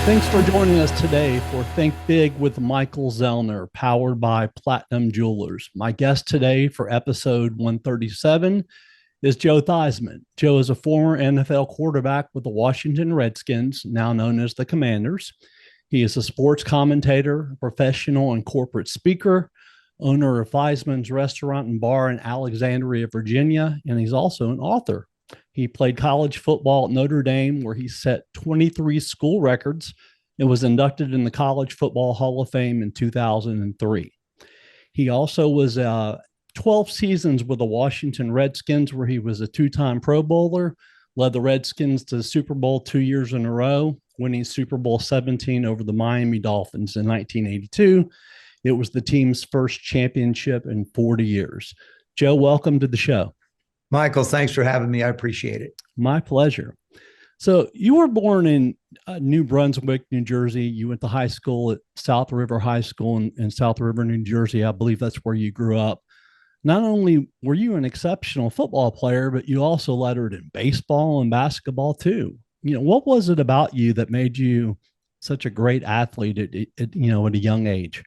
Thanks for joining us today for Think Big with Michael Zellner, powered by Platinum Jewelers. My guest today for episode 137 is Joe Theismann. Joe is a former NFL quarterback with the Washington Redskins, now known as the Commanders. He is a sports commentator, professional and corporate speaker, owner of Theismann's Restaurant and Bar in Alexandria, Virginia, and he's also an author. He played college football at Notre Dame, where he set 23 school records and was inducted in the College Football Hall of Fame in 2003. He also was 12 seasons with the Washington Redskins, where he was a two-time Pro Bowler, led the Redskins to the Super Bowl 2 years in a row, winning Super Bowl XVII over the Miami Dolphins in 1982. It was the team's first championship in 40 years. Joe, welcome to the show. Michael, thanks for having me. I appreciate it. My pleasure. So you were born in New Brunswick, New Jersey. You went to high school at South River High School in South River, New Jersey. I believe that's where you grew up. Not only were you an exceptional football player, but you also lettered in baseball and basketball too. What was it about you that made you such a great athlete at a young age?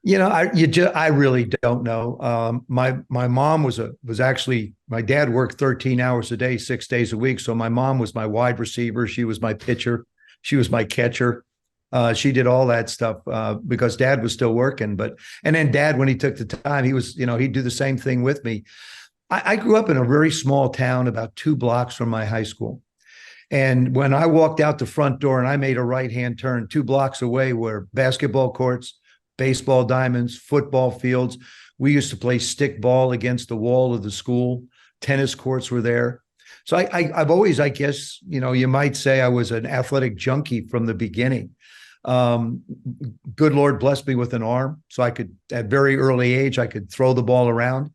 I really don't know. My mom was actually, my dad worked 13 hours a day, 6 days a week. So my mom was my wide receiver. She was my pitcher. She was my catcher. She did all that stuff because dad was still working. And then dad, when he took the time, he'd do the same thing with me. I grew up in a very small town about 2 blocks from my high school. And when I walked out the front door and I made a right-hand turn, 2 blocks away were basketball courts, baseball diamonds, football fields. We used to play stick ball against the wall of the school. Tennis courts were there. So I've always, I guess, you might say I was an athletic junkie from the beginning. Good Lord blessed me with an arm. So I could, at very early age, I could throw the ball around.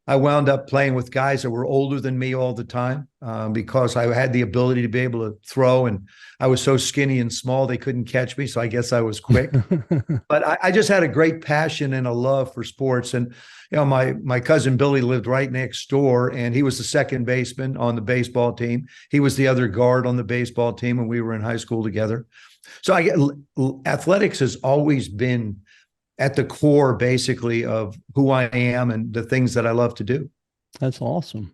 I wound up playing with guys that were older than me all the time because I had the ability to be able to throw, and I was so skinny and small they couldn't catch me. So I guess I was quick. But I just had a great passion and a love for sports. And my cousin Billy lived right next door, and he was the second baseman on the baseball team. He was the other guard on the baseball team, and we were in high school together. So athletics has always been at the core, basically, of who I am and the things that I love to do. That's awesome.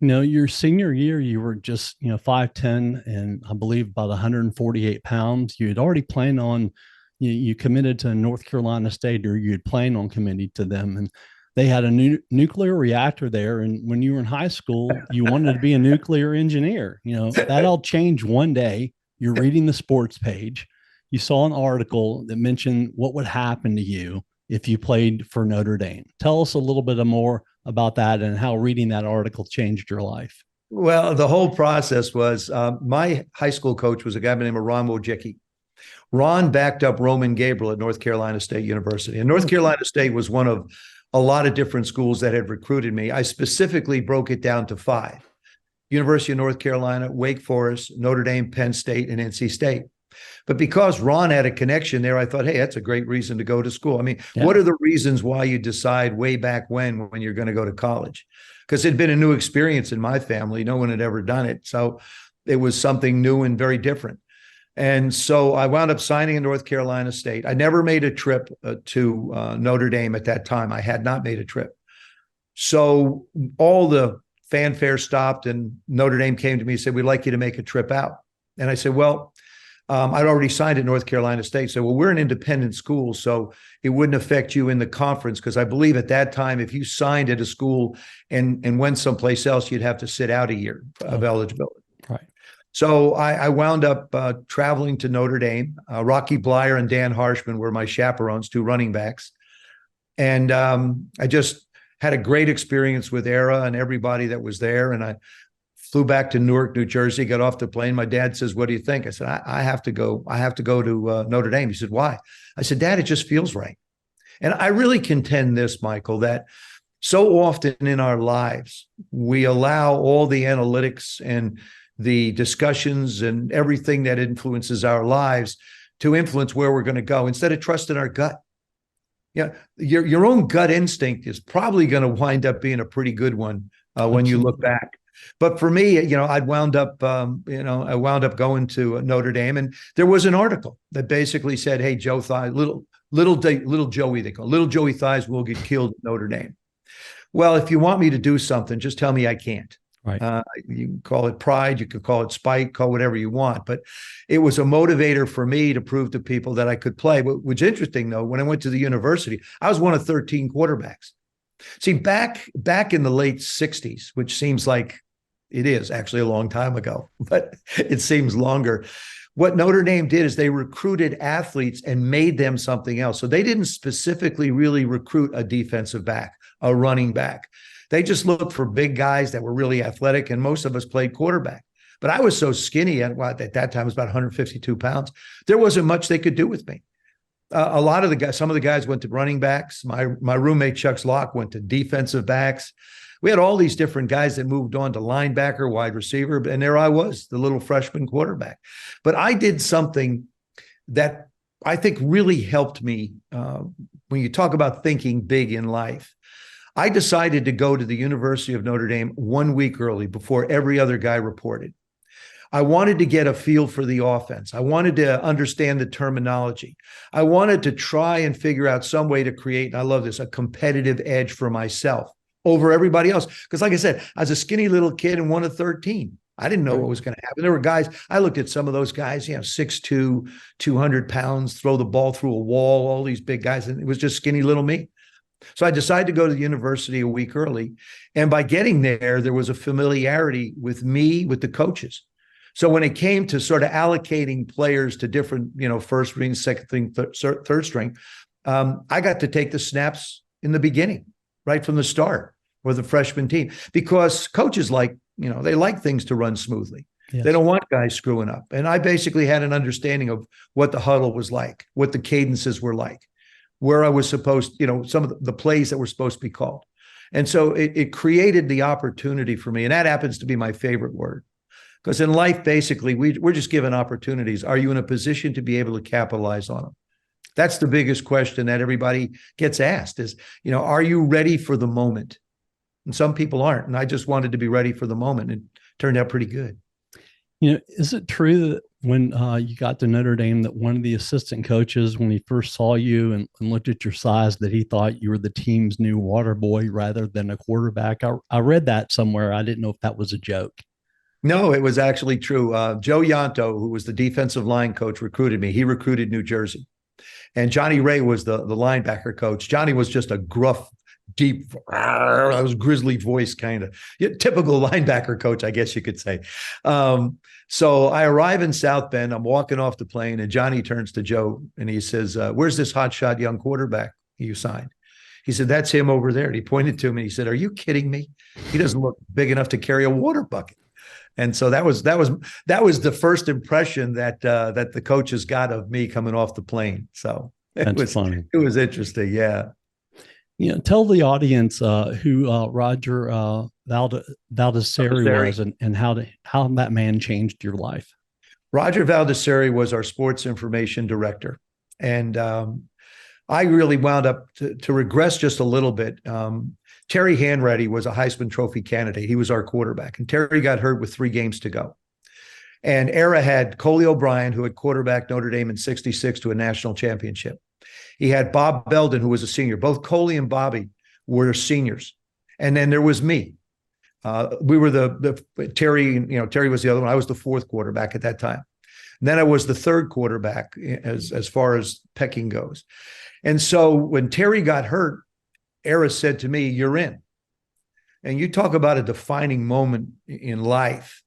Your senior year, you were just, 5'10" and I believe about 148 pounds. You had already planned on, you committed to North Carolina State, or you had planned on committing to them. And they had a nuclear reactor there. And when you were in high school, you wanted to be a nuclear engineer. That all changed one day. You're reading the sports page. You saw an article that mentioned what would happen to you if you played for Notre Dame. Tell us a little bit more about that and how reading that article changed your life. Well, the whole process was my high school coach was a guy by the name of Ron Wojcicki. Ron backed up Roman Gabriel at North Carolina State University. And North Carolina State was one of a lot of different schools that had recruited me. I specifically broke it down to 5. University of North Carolina, Wake Forest, Notre Dame, Penn State, and NC State. But because Ron had a connection there, I thought, hey, that's a great reason to go to school. I mean, What are the reasons why you decide way back when you're going to go to college? Because it'd been a new experience in my family. No one had ever done it. So it was something new and very different. And so I wound up signing in North Carolina State. I never made a trip to Notre Dame at that time. I had not made a trip. So all the fanfare stopped and Notre Dame came to me and said, we'd like you to make a trip out. And I said, well, I'd already signed at North Carolina State. So, we're an independent school, so it wouldn't affect you in the conference, because I believe at that time, if you signed at a school and went someplace else, you'd have to sit out a year of eligibility. Right. So I wound up traveling to Notre Dame. Rocky Blyer and Dan Harshman were my chaperones, 2 running backs. And I just had a great experience with Ara and everybody that was there. And I flew back to Newark, New Jersey, got off the plane. My dad says, what do you think? I said, I have to go. I have to go to Notre Dame. He said, why? I said, Dad, it just feels right. And I really contend this, Michael, that so often in our lives, we allow all the analytics and the discussions and everything that influences our lives to influence where we're going to go instead of trusting our gut. Yeah, your own gut instinct is probably going to wind up being a pretty good one when you look back. But for me, I wound up going to Notre Dame, and there was an article that basically said, "Hey, Joe Thies, little Joey, they call little Joey Thies will get killed at Notre Dame." Well, if you want me to do something, just tell me I can't. Right. You can call it pride, you could call it spite, call whatever you want. But it was a motivator for me to prove to people that I could play. Which is interesting, though, when I went to the university, I was one of 13 quarterbacks. See, back in the late 60s, which seems like it is actually a long time ago, but it seems longer. What Notre Dame did is they recruited athletes and made them something else. So they didn't specifically really recruit a defensive back, a running back. They just looked for big guys that were really athletic, and most of us played quarterback. But I was so skinny at that time, I was about 152 pounds. There wasn't much they could do with me. A lot of the guys, some of the guys went to running backs. My roommate, Chuck Slock, went to defensive backs. We had all these different guys that moved on to linebacker, wide receiver, and there I was, the little freshman quarterback. But I did something that I think really helped me when you talk about thinking big in life. I decided to go to the University of Notre Dame 1 week early before every other guy reported. I wanted to get a feel for the offense. I wanted to understand the terminology. I wanted to try and figure out some way to create, and I love this, a competitive edge for myself over everybody else. Because like I said, I was a skinny little kid and one of 13. I didn't know what was going to happen. There were guys, I looked at some of those guys, 6'2", 200 pounds, throw the ball through a wall, all these big guys, and it was just skinny little me. So I decided to go to the university a week early. And by getting there was a familiarity with me, with the coaches. So when it came to sort of allocating players to different, first string, second string, third string, I got to take the snaps in the beginning, right from the start, or the freshman team, because coaches they like things to run smoothly. Yes. They don't want guys screwing up. And I basically had an understanding of what the huddle was like, what the cadences were like, where I was supposed, some of the plays that were supposed to be called. And so it created the opportunity for me. And that happens to be my favorite word. Because in life, basically, we're just given opportunities. Are you in a position to be able to capitalize on them? That's the biggest question that everybody gets asked is, are you ready for the moment? And some people aren't. And I just wanted to be ready for the moment. And it turned out pretty good. Is it true that when you got to Notre Dame that one of the assistant coaches, when he first saw you and looked at your size, that he thought you were the team's new water boy rather than a quarterback? I read that somewhere. I didn't know if that was a joke. No, it was actually true. Joe Yanto, who was the defensive line coach, recruited me. He recruited New Jersey. And Johnny Ray was the linebacker coach. Johnny was just a gruff, deep, that was grizzly voice kind of typical linebacker coach, I guess you could say. So I arrive in South Bend. I'm walking off the plane, and Johnny turns to Joe and he says, "Where's this hotshot young quarterback you signed?" He said, "That's him over there." And he pointed to him and he said, "Are you kidding me? He doesn't look big enough to carry a water bucket." And so that was the first impression that the coaches got of me coming off the plane. So that's funny. It was interesting, yeah. Tell the audience who Roger Valdiserri was and how that man changed your life. Roger Valdiserri was our sports information director, and I really wound up to regress just a little bit. Terry Hanratty was a Heisman Trophy candidate. He was our quarterback, and Terry got hurt with 3 games to go. And Ara had Coley O'Brien, who had quarterbacked Notre Dame in '66 to a national championship. He had Bob Belden, who was a senior. Both Coley and Bobby were seniors. And then there was me. We were Terry, Terry was the other one. I was the 4th quarterback at that time. And then I was the 3rd quarterback as far as pecking goes. And so when Terry got hurt, Ara said to me, "You're in." And you talk about a defining moment in life.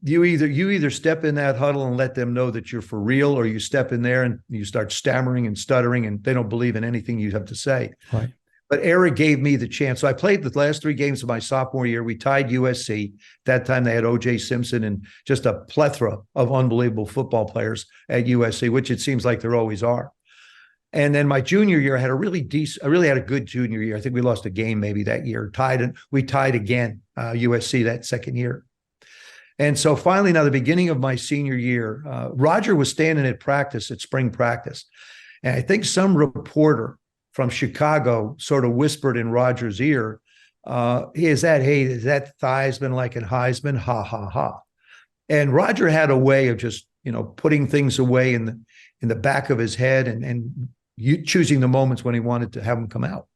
You either step in that huddle and let them know that you're for real, or you step in there and you start stammering and stuttering and they don't believe in anything you have to say. Right. But Ara gave me the chance. So I played the last 3 games of my sophomore year. We tied USC. That time they had O.J. Simpson and just a plethora of unbelievable football players at USC, which it seems like there always are. And then my junior year, I really had a good junior year. I think we lost a game maybe that year. We tied again, USC that second year. And so finally, now the beginning of my senior year, Roger was standing at spring practice. And I think some reporter from Chicago sort of whispered in Roger's ear, Is that Theismann like in Heisman? Ha, ha, ha. And Roger had a way of just, putting things away in the back of his head and choosing the moments when he wanted to have them come out.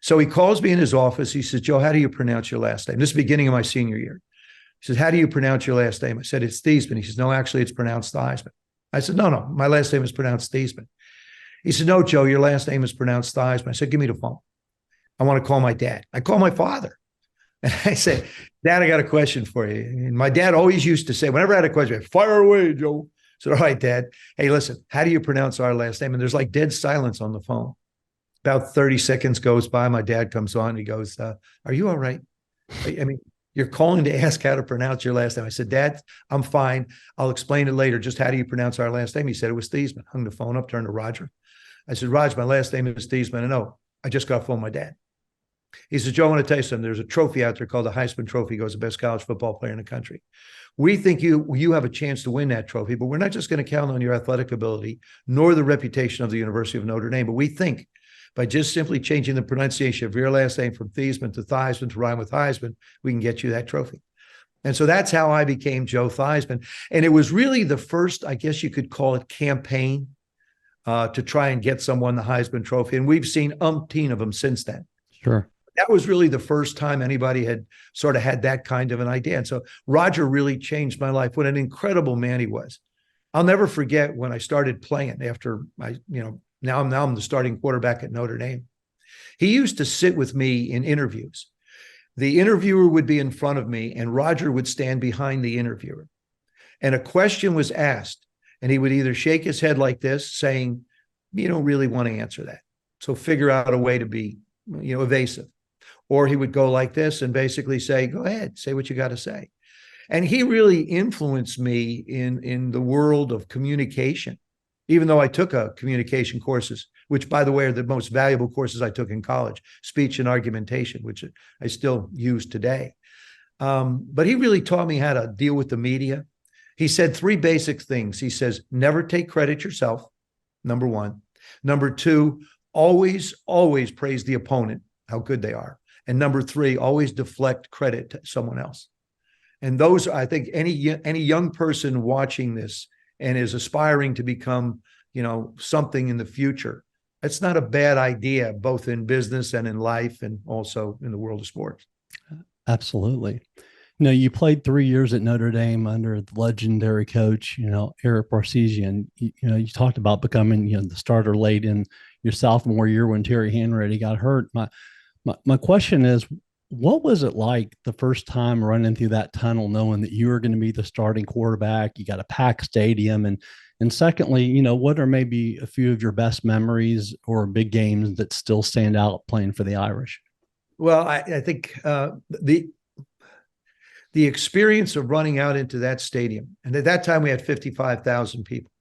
So he calls me in his office. He says, Joe, how do you pronounce your last name? This is the beginning of my senior year. He says, how do you pronounce your last name? I said, it's Theismann. He says, no, actually, it's pronounced Theismann. I said, no, my last name is pronounced Theismann. He said, no, Joe, your last name is pronounced Theismann. I said, give me the phone. I want to call my dad. I call my father. And I said, Dad, I got a question for you. And my dad always used to say, whenever I had a question, fire away, Joe. I said, all right, Dad. Hey, listen, how do you pronounce our last name? And there's like dead silence on the phone. About 30 seconds goes by. My dad comes on. He goes, are you all right? I mean, you're calling to ask how to pronounce your last name. I said, Dad, I'm fine. I'll explain it later. Just how do you pronounce our last name? He said it was Theismann. Hung the phone up, turned to Roger. I said, Roger, my last name is Theismann. And no, I just got a phone with my dad. He said, Joe, I want to tell you something. There's a trophy out there called the Heisman Trophy. He goes, the best college football player in the country. We think you have a chance to win that trophy, but we're not just going to count on your athletic ability, nor the reputation of the University of Notre Dame. But we think by just simply changing the pronunciation of your last name from Theismann to Theismann to rhyme with Heisman, we can get you that trophy. And so that's how I became Joe Theismann. And it was really the first, I guess you could call it, campaign to try and get someone the Heisman Trophy. And we've seen umpteen of them since then. Sure. That was really the first time anybody had sort of had that kind of an idea. And so Roger really changed my life. What an incredible man he was. I'll never forget when I started playing after now I'm the starting quarterback at Notre Dame. He used to sit with me in interviews. The interviewer would be in front of me and Roger would stand behind the interviewer. And a question was asked and he would either shake his head like this saying, you don't really want to answer that. So figure out a way to be, evasive. Or he would go like this and basically say, go ahead, say what you got to say. And he really influenced me in the world of communication, even though I took communication courses, which, by the way, are the most valuable courses I took in college, speech and argumentation, which I still use today. But he really taught me how to deal with the media. He said three basic things. He says, never take credit yourself, number one. Number two, always praise the opponent, how good they are. And number three, always deflect credit to someone else. And those, I think, any young person watching this and is aspiring to become, something in the future, it's not a bad idea, both in business and in life and also in the world of sports. Absolutely. You played 3 years at Notre Dame under the legendary coach, Ara Parseghian. You talked about becoming, the starter late in your sophomore year when Terry Hanratty got hurt. My question is, what was it like the first time running through that tunnel, knowing that you were going to be the starting quarterback? You got a packed stadium, and secondly, what are maybe a few of your best memories or big games that still stand out playing for the Irish? Well, I think the experience of running out into that stadium, and at that time we had 55,000 people.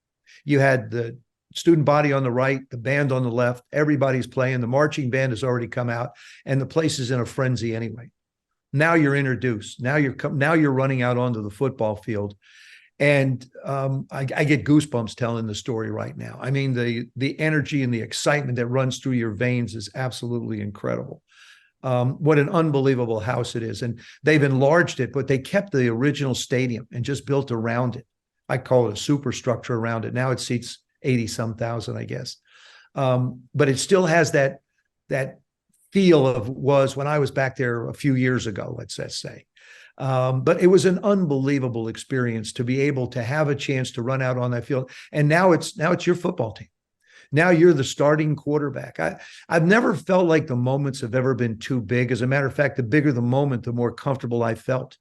You had the student body on the right, the band on the left, everybody's playing, the marching band has already come out, and the place is in a frenzy anyway. Now you're introduced. Now you're running out onto the football field. And I get goosebumps telling the story right now. I mean, the energy and the excitement that runs through your veins is absolutely incredible. What an unbelievable house it is. And they've enlarged it, but they kept the original stadium and just built around it. I call it a superstructure around it. Now it seats 80-some thousand, I guess. But it still has that feel of was when I was back there a few years ago, let's say. But it was an unbelievable experience to be able to have a chance to run out on that field. And now it's your football team. Now you're the starting quarterback. I've never felt like the moments have ever been too big. As a matter of fact, the bigger the moment, the more comfortable I felt.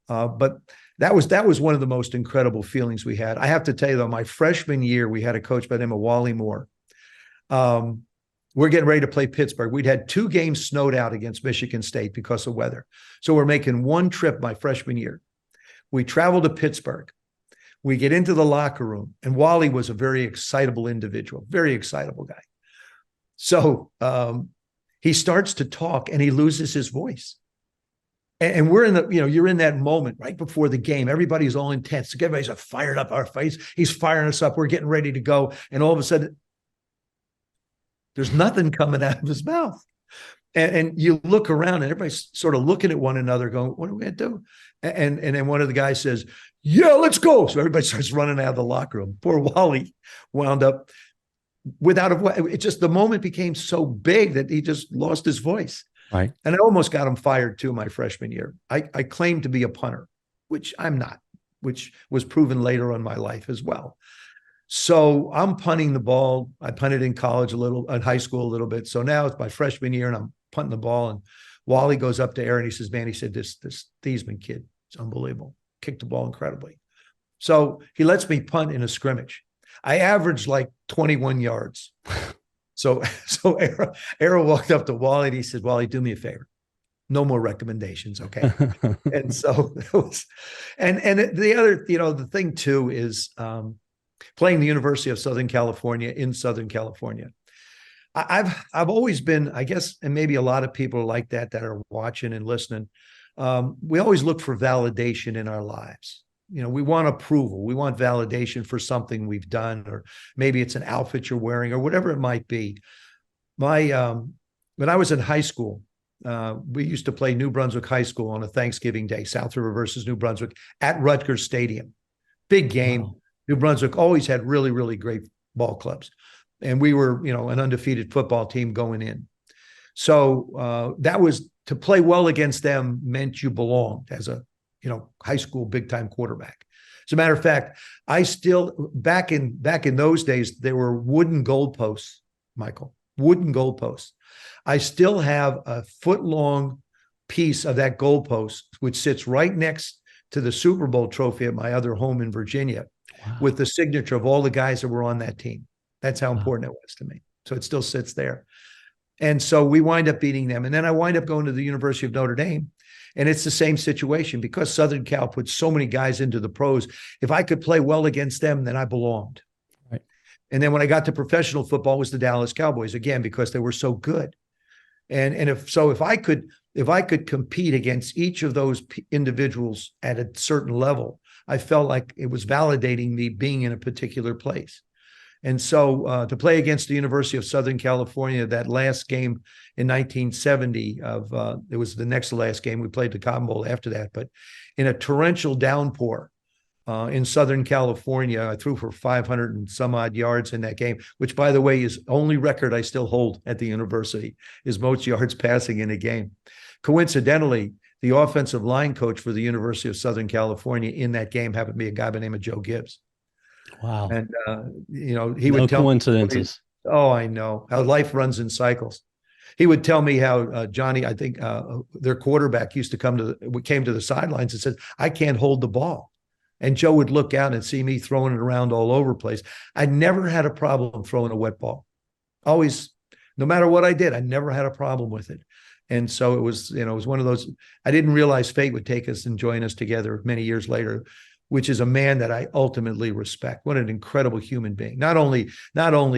But that was one of the most incredible feelings we had. I have to tell you, though, my freshman year, we had a coach by the name of Wally Moore. We're getting ready to play Pittsburgh. We'd had 2 games snowed out against Michigan State because of weather. So we're making one trip my freshman year. We travel to Pittsburgh. We get into the locker room, and Wally was a very excitable individual, very excitable guy. So he starts to talk, and he loses his voice. And we're in you're in that moment right before the game. Everybody's all intense. Everybody's fired up our face. He's firing us up. We're getting ready to go. And all of a sudden, there's nothing coming out of his mouth. And you look around and everybody's sort of looking at one another going, what are we going to do? And then one of the guys says, yeah, let's go. So everybody starts running out of the locker room. Poor Wally wound up without it just the moment became so big that he just lost his voice. Right. And I almost got him fired too my freshman year. I claimed to be a punter, which I'm not, which was proven later on in my life as well. So I'm punting the ball. I punted in college a little, in high school a little bit. So now it's my freshman year and I'm punting the ball. And Wally goes up to Aaron. He says, man, he said, this Theismann kid, it's unbelievable. Kicked the ball incredibly. So he lets me punt in a scrimmage. I averaged like 21 yards. So Ara walked up to Wally and he said, Wally, do me a favor. No more recommendations, okay? And so it was, and the other, the thing too is playing the University of Southern California in Southern California. I've always been, I guess, and maybe a lot of people are like that are watching and listening. We always look for validation in our lives. We want approval. We want validation for something we've done, or maybe it's an outfit you're wearing or whatever it might be. When I was in high school, we used to play New Brunswick High School on a Thanksgiving Day, South River versus New Brunswick at Rutgers Stadium. Big game. Wow. New Brunswick always had really, really great ball clubs. And we were, an undefeated football team going in. So that was, to play well against them meant you belonged as a, high school big time quarterback. As a matter of fact, I still, back in those days, there were wooden goalposts, Michael, wooden goalposts. I still have a foot-long piece of that goalpost, which sits right next to the Super Bowl trophy at my other home in Virginia, wow, with the signature of all the guys that were on that team. That's how important it was to me. So it still sits there. And so we wind up beating them. And then I wind up going to the University of Notre Dame. And it's the same situation because Southern Cal put so many guys into the pros. If I could play well against them, then I belonged. Right. And then when I got to professional football, it was the Dallas Cowboys again, because they were so good. And if I could compete against each of those individuals at a certain level, I felt like it was validating me being in a particular place. And so to play against the University of Southern California, that last game in 1970, it was the next to last game. We played the Cotton Bowl after that, but in a torrential downpour in Southern California, I threw for 500 and some odd yards in that game, which, by the way, is only record I still hold at the university, is most yards passing in a game. Coincidentally, the offensive line coach for the University of Southern California in that game happened to be a guy by the name of Joe Gibbs. Wow. And, he would tell coincidences. Me, oh, I know how life runs in cycles. He would tell me how Johnny, I think their quarterback used to came to the sidelines and said, I can't hold the ball. And Joe would look out and see me throwing it around all over the place. I never had a problem throwing a wet ball. Always, no matter what I did, I never had a problem with it. And so it was, it was one of those, I didn't realize fate would take us and join us together many years later, which is a man that I ultimately respect. What an incredible human being. Not only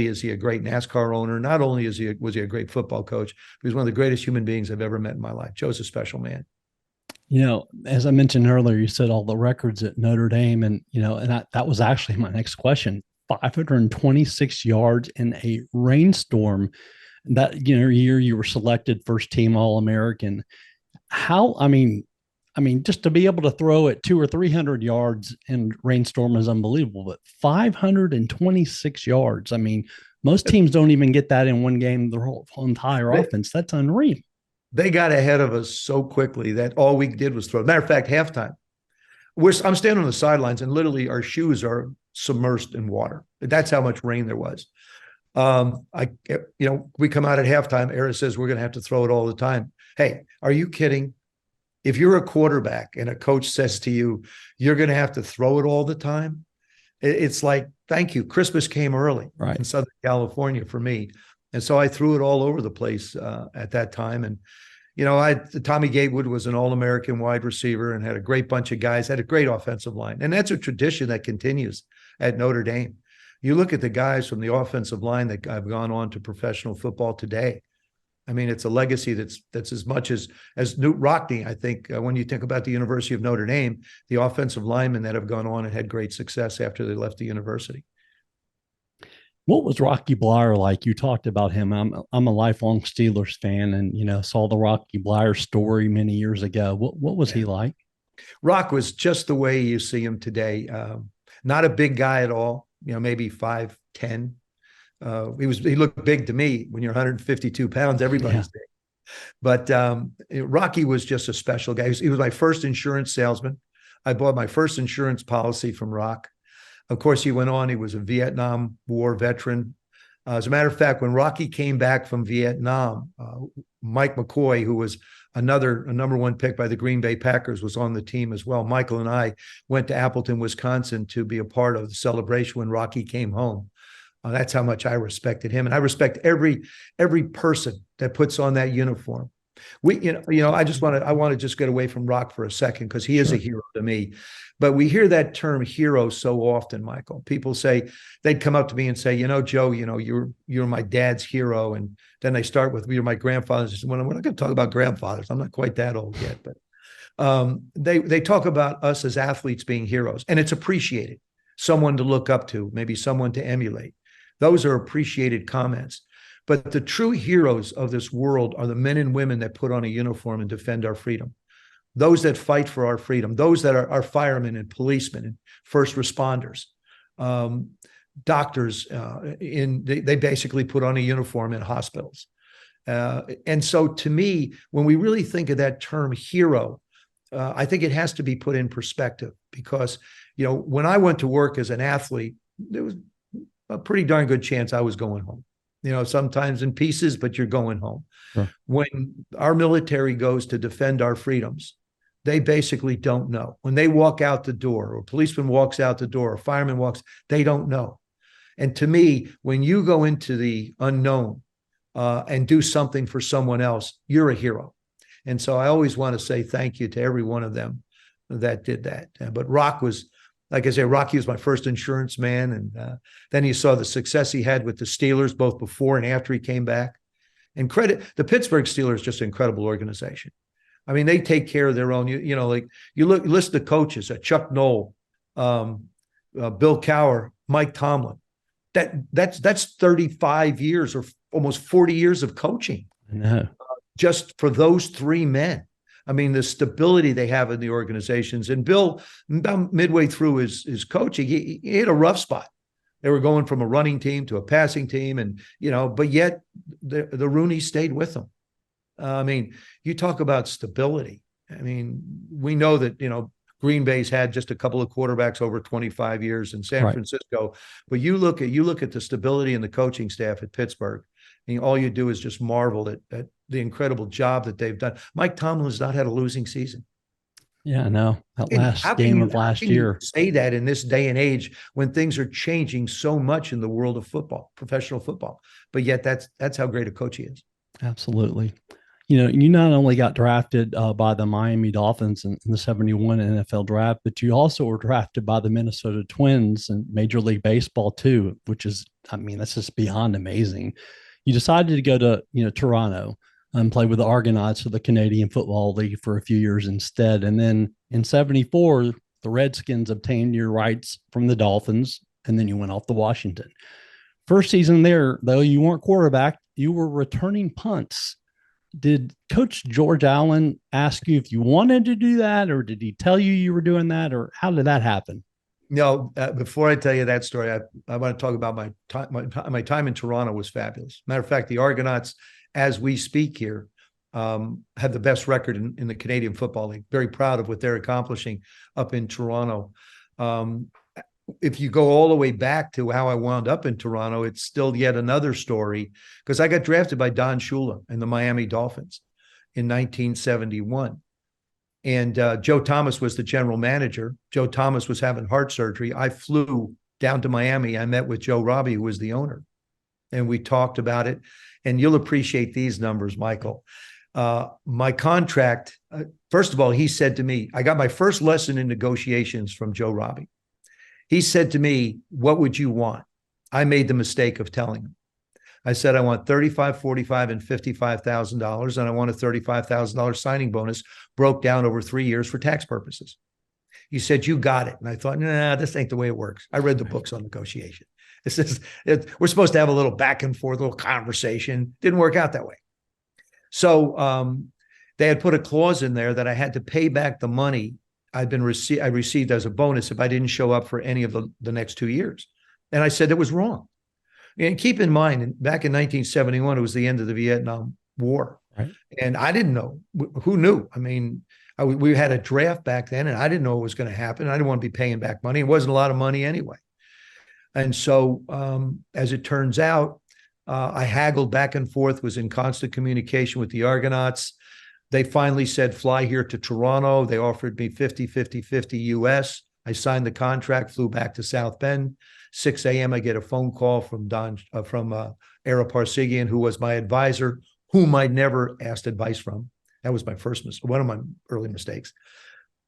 is he a great NASCAR owner, not only was he a great football coach, but he's one of the greatest human beings I've ever met in my life. Joe's a special man. As I mentioned earlier, you said all the records at Notre Dame, and that was actually my next question. 526 yards in a rainstorm. That year you were selected first team All-American. Just to be able to throw it 200 or 300 yards in rainstorm is unbelievable, but 526 yards. Most teams don't even get that in one game, their whole entire offense. That's unreal. They got ahead of us so quickly that all we did was throw. Matter of fact, halftime, I'm standing on the sidelines and literally our shoes are submersed in water. That's how much rain there was. We come out at halftime. Ara says we're going to have to throw it all the time. Hey, are you kidding? If you're a quarterback and a coach says to you, you're going to have to throw it all the time, it's like, thank you. Christmas came early in Southern California for me. And so I threw it all over the place at that time. And, Tommy Gatewood was an All-American wide receiver and had a great bunch of guys, had a great offensive line. And that's a tradition that continues at Notre Dame. You look at the guys from the offensive line that have gone on to professional football today. It's a legacy that's as much as Newt Rockne. I think when you think about the University of Notre Dame, the offensive linemen that have gone on and had great success after they left the university. What was Rocky Blyer like? You talked about him. I'm a lifelong Steelers fan, and saw the Rocky Blyer story many years ago. What was he Yeah. like? Rock was just the way you see him today. Not a big guy at all, maybe 5'10". He looked big to me. When you're 152 pounds, Yeah, everybody's big. But Rocky was just a special guy. He was my first insurance salesman. I bought my first insurance policy from Rock. Of course, he went on. He was a Vietnam War veteran. As a matter of fact, when Rocky came back from Vietnam, Mike McCoy, who was a number one pick by the Green Bay Packers, was on the team as well. Michael and I went to Appleton, Wisconsin to be a part of the celebration when Rocky came home. That's how much I respected him. And I respect every person that puts on that uniform. I want to just get away from Rock for a second because he is a hero to me. But we hear that term hero so often, Michael. People say, they'd come up to me and say, Joe, you're my dad's hero. And then they start with, you're my grandfather's. Well, we're not going to talk about grandfathers. I'm not quite that old yet, but they talk about us as athletes being heroes, and it's appreciated. Someone to look up to, maybe someone to emulate. Those are appreciated comments. But the true heroes of this world are the men and women that put on a uniform and defend our freedom. Those that fight for our freedom, those that are firemen and policemen and first responders, doctors, they basically put on a uniform in hospitals. And so to me, when we really think of that term hero, I think it has to be put in perspective because, when I went to work as an athlete, there was a pretty darn good chance I was going home. Sometimes in pieces, but you're going home. sure. When our military goes to defend our freedoms, they basically don't know. When they walk out the door, or a policeman walks out the door, or a fireman walks, they don't know. And to me, when you go into the unknown and do something for someone else, you're a hero. And so I always want to say thank you to every one of them that did that. But Rock was, like I say, Rocky was my first insurance man. And then you saw the success he had with the Steelers, both before and after he came back. And credit the Pittsburgh Steelers, just an incredible organization. I mean, they take care of their own. You list the coaches: Chuck Noll, Bill Cowher, Mike Tomlin. That's 35 years or almost 40 years of coaching. I know. Just for those three men. I mean, the stability they have in the organizations. And Bill, about midway through his coaching, he hit a rough spot. They were going from a running team to a passing team, and but yet the Rooney stayed with them. I mean, you talk about stability. I mean, we know that Green Bay's had just a couple of quarterbacks over 25 years in San Francisco, but you look at the stability and the coaching staff at Pittsburgh, and all you do is just marvel at the incredible job that they've done. Mike Tomlin's not had a losing season. Yeah, I know. That last game of last year. Say that in this day and age when things are changing so much in the world of football, professional football, but yet that's how great a coach he is. Absolutely. You not only got drafted by the Miami Dolphins in the 71 NFL draft, but you also were drafted by the Minnesota Twins in Major League Baseball too, which is, that's just beyond amazing. You decided to go to, Toronto and play with the Argonauts of the Canadian Football League for a few years instead. And then in 74, the Redskins obtained your rights from the Dolphins, and then you went off to Washington. First season there, though, you weren't quarterback, you were returning punts. Did Coach George Allen ask you if you wanted to do that, or did he tell you were doing that, or how did that happen? No, before I tell you that story, I want to talk about my time in Toronto was fabulous. Matter of fact, the Argonauts, as we speak here, have the best record in the Canadian Football League. Very proud of what they're accomplishing up in Toronto. If you go all the way back to how I wound up in Toronto, it's still yet another story because I got drafted by Don Shula and the Miami Dolphins in 1971. And Joe Thomas was the general manager. Joe Thomas was having heart surgery. I flew down to Miami. I met with Joe Robbie, who was the owner, and we talked about it. And you'll appreciate these numbers, Michael. My contract, first of all, he said to me, I got my first lesson in negotiations from Joe Robbie. He said to me, what would you want? I made the mistake of telling him. I said, I want $35,000, $45,000, and $55,000, and I want a $35,000 signing bonus broke down over 3 years for tax purposes. He said, you got it. And I thought, nah, this ain't the way it works. I read the books on negotiation. We're supposed to have a little back and forth, a little conversation. Didn't work out that way. So they had put a clause in there that I had to pay back the money I received as a bonus if I didn't show up for any of the next 2 years. And I said it was wrong. And keep in mind, back in 1971, it was the end of the Vietnam War. Right. And I didn't know. Who knew? I mean, we had a draft back then, and I didn't know what was going to happen. I didn't want to be paying back money. It wasn't a lot of money anyway. And so, as it turns out, I haggled back and forth, was in constant communication with the Argonauts. They finally said, fly here to Toronto. They offered me 50 US. I signed the contract, flew back to South Bend. 6 a.m. I get a phone call from Ara Parseghian, who was my advisor, whom I'd never asked advice from. That was my one of my early mistakes.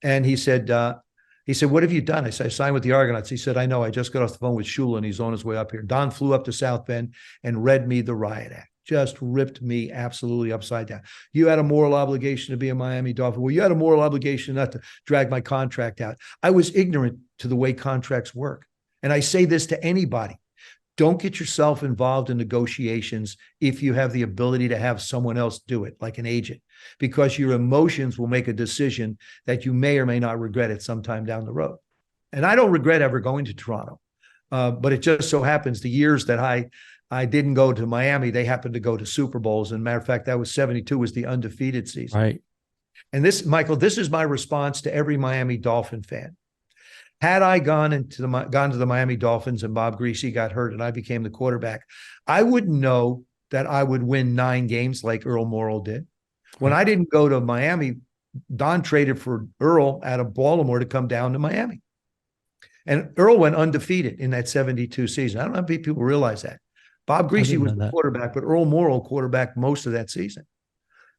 And he said, what have you done? I said, I signed with the Argonauts. He said, I know. I just got off the phone with Shula, and he's on his way up here. Don flew up to South Bend and read me the riot act. Just ripped me absolutely upside down. You had a moral obligation to be a Miami Dolphin. Well, you had a moral obligation not to drag my contract out. I was ignorant to the way contracts work. And I say this to anybody. Don't get yourself involved in negotiations if you have the ability to have someone else do it, like an agent, because your emotions will make a decision that you may or may not regret at some time down the road. And I don't regret ever going to Toronto, but it just so happens the years that I didn't go to Miami, they happened to go to Super Bowls. And matter of fact, that was 72 was the undefeated season. Right. And this, Michael, this is my response to every Miami Dolphin fan. Had I gone to the Miami Dolphins and Bob Greasy got hurt and I became the quarterback, I wouldn't know that I would win 9 games like Earl Morrall did. When I didn't go to Miami, Don traded for Earl out of Baltimore to come down to Miami. And Earl went undefeated in that 72 season. I don't know how many people realize that. Bob Greasy was the quarterback, but Earl Morrall quarterbacked most of that season.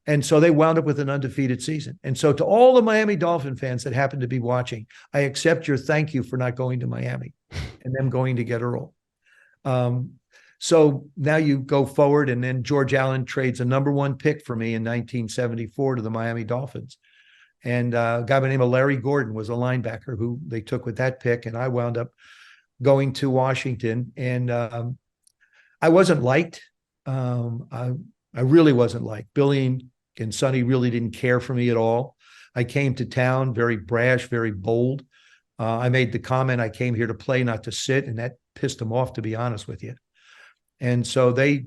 And so they wound up with an undefeated season. And so to all the Miami Dolphin fans that happen to be watching, I accept your thank you for not going to Miami and them going to get Earl. So now you go forward, and then George Allen trades a number 1 pick for me in 1974 to the Miami Dolphins. And a guy by the name of Larry Gordon was a linebacker who they took with that pick. And I wound up going to Washington. And I wasn't liked. I really wasn't liked. Billy and Sonny really didn't care for me at all. I came to town very brash, very bold. I made the comment, I came here to play, not to sit, and that pissed them off, to be honest with you. And so they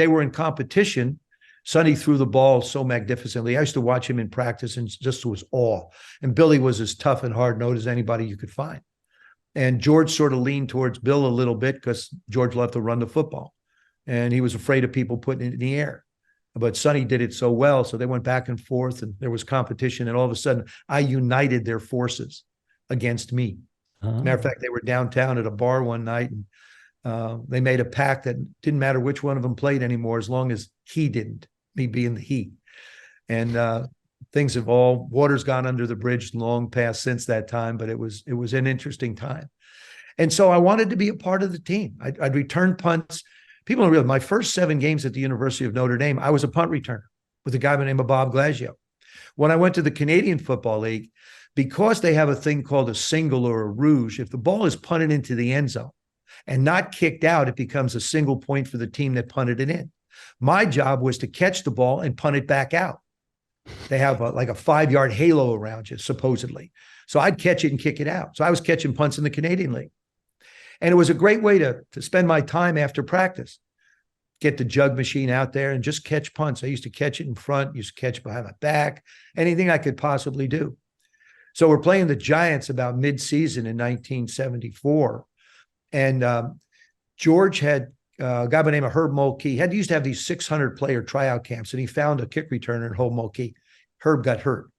were in competition. Sonny threw the ball so magnificently. I used to watch him in practice and just was awe. And Billy was as tough and hard-nosed as anybody you could find. And George sort of leaned towards Bill a little bit because George loved to run the football. And he was afraid of people putting it in the air. But Sonny did it so well, so they went back and forth, and there was competition. And all of a sudden, I united their forces against me. Matter of fact, they were downtown at a bar one night, and they made a pact that didn't matter which one of them played anymore, as long as he didn't, me being the he. And things have water's gone under the bridge long past since that time, but it was an interesting time. And so I wanted to be a part of the team. I'd return punts. People don't realize my first 7 games at the University of Notre Dame, I was a punt returner with a guy by the name of Bob Glaggio. When I went to the Canadian Football League, because they have a thing called a single or a rouge, if the ball is punted into the end zone and not kicked out, it becomes a single point for the team that punted it in. My job was to catch the ball and punt it back out. They have like a 5-yard halo around you, supposedly. So I'd catch it and kick it out. So I was catching punts in the Canadian League. And it was a great way to spend my time after practice. Get the jug machine out there and just catch punts. I used to catch it in front, used to catch behind my back, anything I could possibly do. So we're playing the Giants about mid-season in 1974. And George had a guy by the name of Herb Mulkey. He used to have these 600-player tryout camps, and he found a kick returner at Herb Mulkey. Herb got hurt.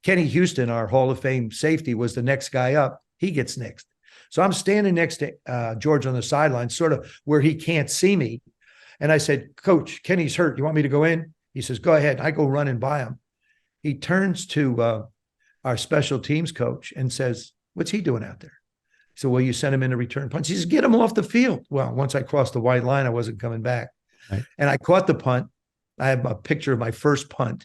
Kenny Houston, our Hall of Fame safety, was the next guy up. He gets next. So I'm standing next to George on the sideline, sort of where he can't see me. And I said, Coach, Kenny's hurt. You want me to go in? He says, go ahead. I go running by him. He turns to our special teams coach and says, what's he doing out there? So, well, you sent him in to return punts. He says, get him off the field. Well, once I crossed the white line, I wasn't coming back. Right. And I caught the punt. I have a picture of my first punt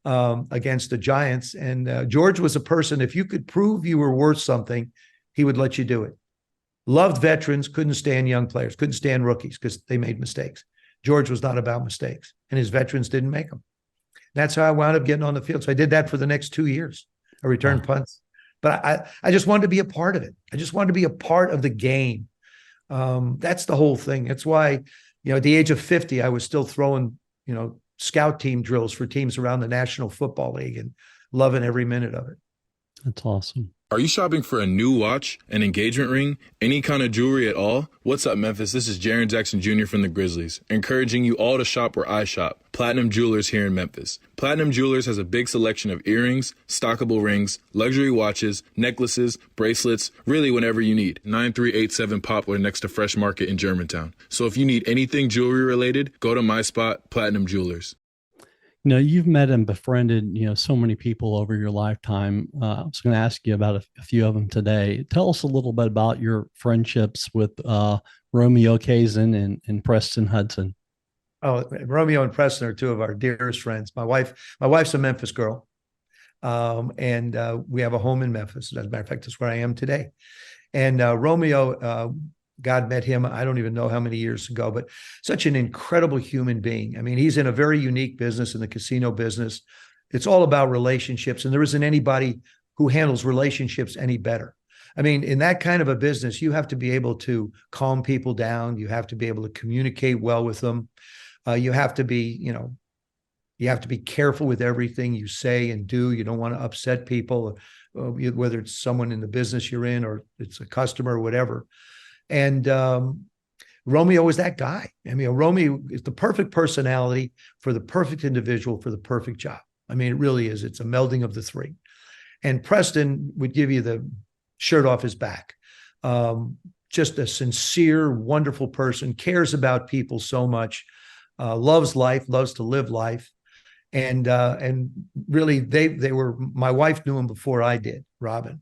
against the Giants. And George was a person, if you could prove you were worth something, he would let you do it. Loved veterans, couldn't stand young players, couldn't stand rookies because they made mistakes. George was not about mistakes, and his veterans didn't make them. That's how I wound up getting on the field. So I did that for the next 2 years. I returned punts, but I just wanted to be a part of it. I just wanted to be a part of the game. That's the whole thing. That's why, at the age of 50, I was still throwing, scout team drills for teams around the National Football League and loving every minute of it. That's awesome. Are you shopping for a new watch, an engagement ring, any kind of jewelry at all? What's up, Memphis? This is Jaren Jackson Jr. from the Grizzlies, encouraging you all to shop where I shop, Platinum Jewelers here in Memphis. Platinum Jewelers has a big selection of earrings, stockable rings, luxury watches, necklaces, bracelets, really whatever you need. 9387 Poplar next to Fresh Market in Germantown. So if you need anything jewelry related, go to my spot, Platinum Jewelers. You've met and befriended, so many people over your lifetime. I was going to ask you about a few of them today. Tell us a little bit about your friendships with Romeo Kazan and Preston Hudson. Oh, Romeo and Preston are two of our dearest friends. My wife's a Memphis girl. And we have a home in Memphis. As a matter of fact, that's where I am today. And Romeo, God met him, I don't even know how many years ago, but such an incredible human being. I mean, he's in a very unique business, in the casino business. It's all about relationships, and there isn't anybody who handles relationships any better. I mean, in that kind of a business, you have to be able to calm people down. You have to be able to communicate well with them. You have to be, you have to be careful with everything you say and do. You don't want to upset people, whether it's someone in the business you're in or it's a customer or whatever. And Romeo is that guy. I mean, Romeo is the perfect personality for the perfect individual for the perfect job. I mean, it really is. It's a melding of the three. And Preston would give you the shirt off his back. Just a sincere, wonderful person, cares about people so much, loves life, loves to live life. And really, they were, my wife knew him before I did, Robin.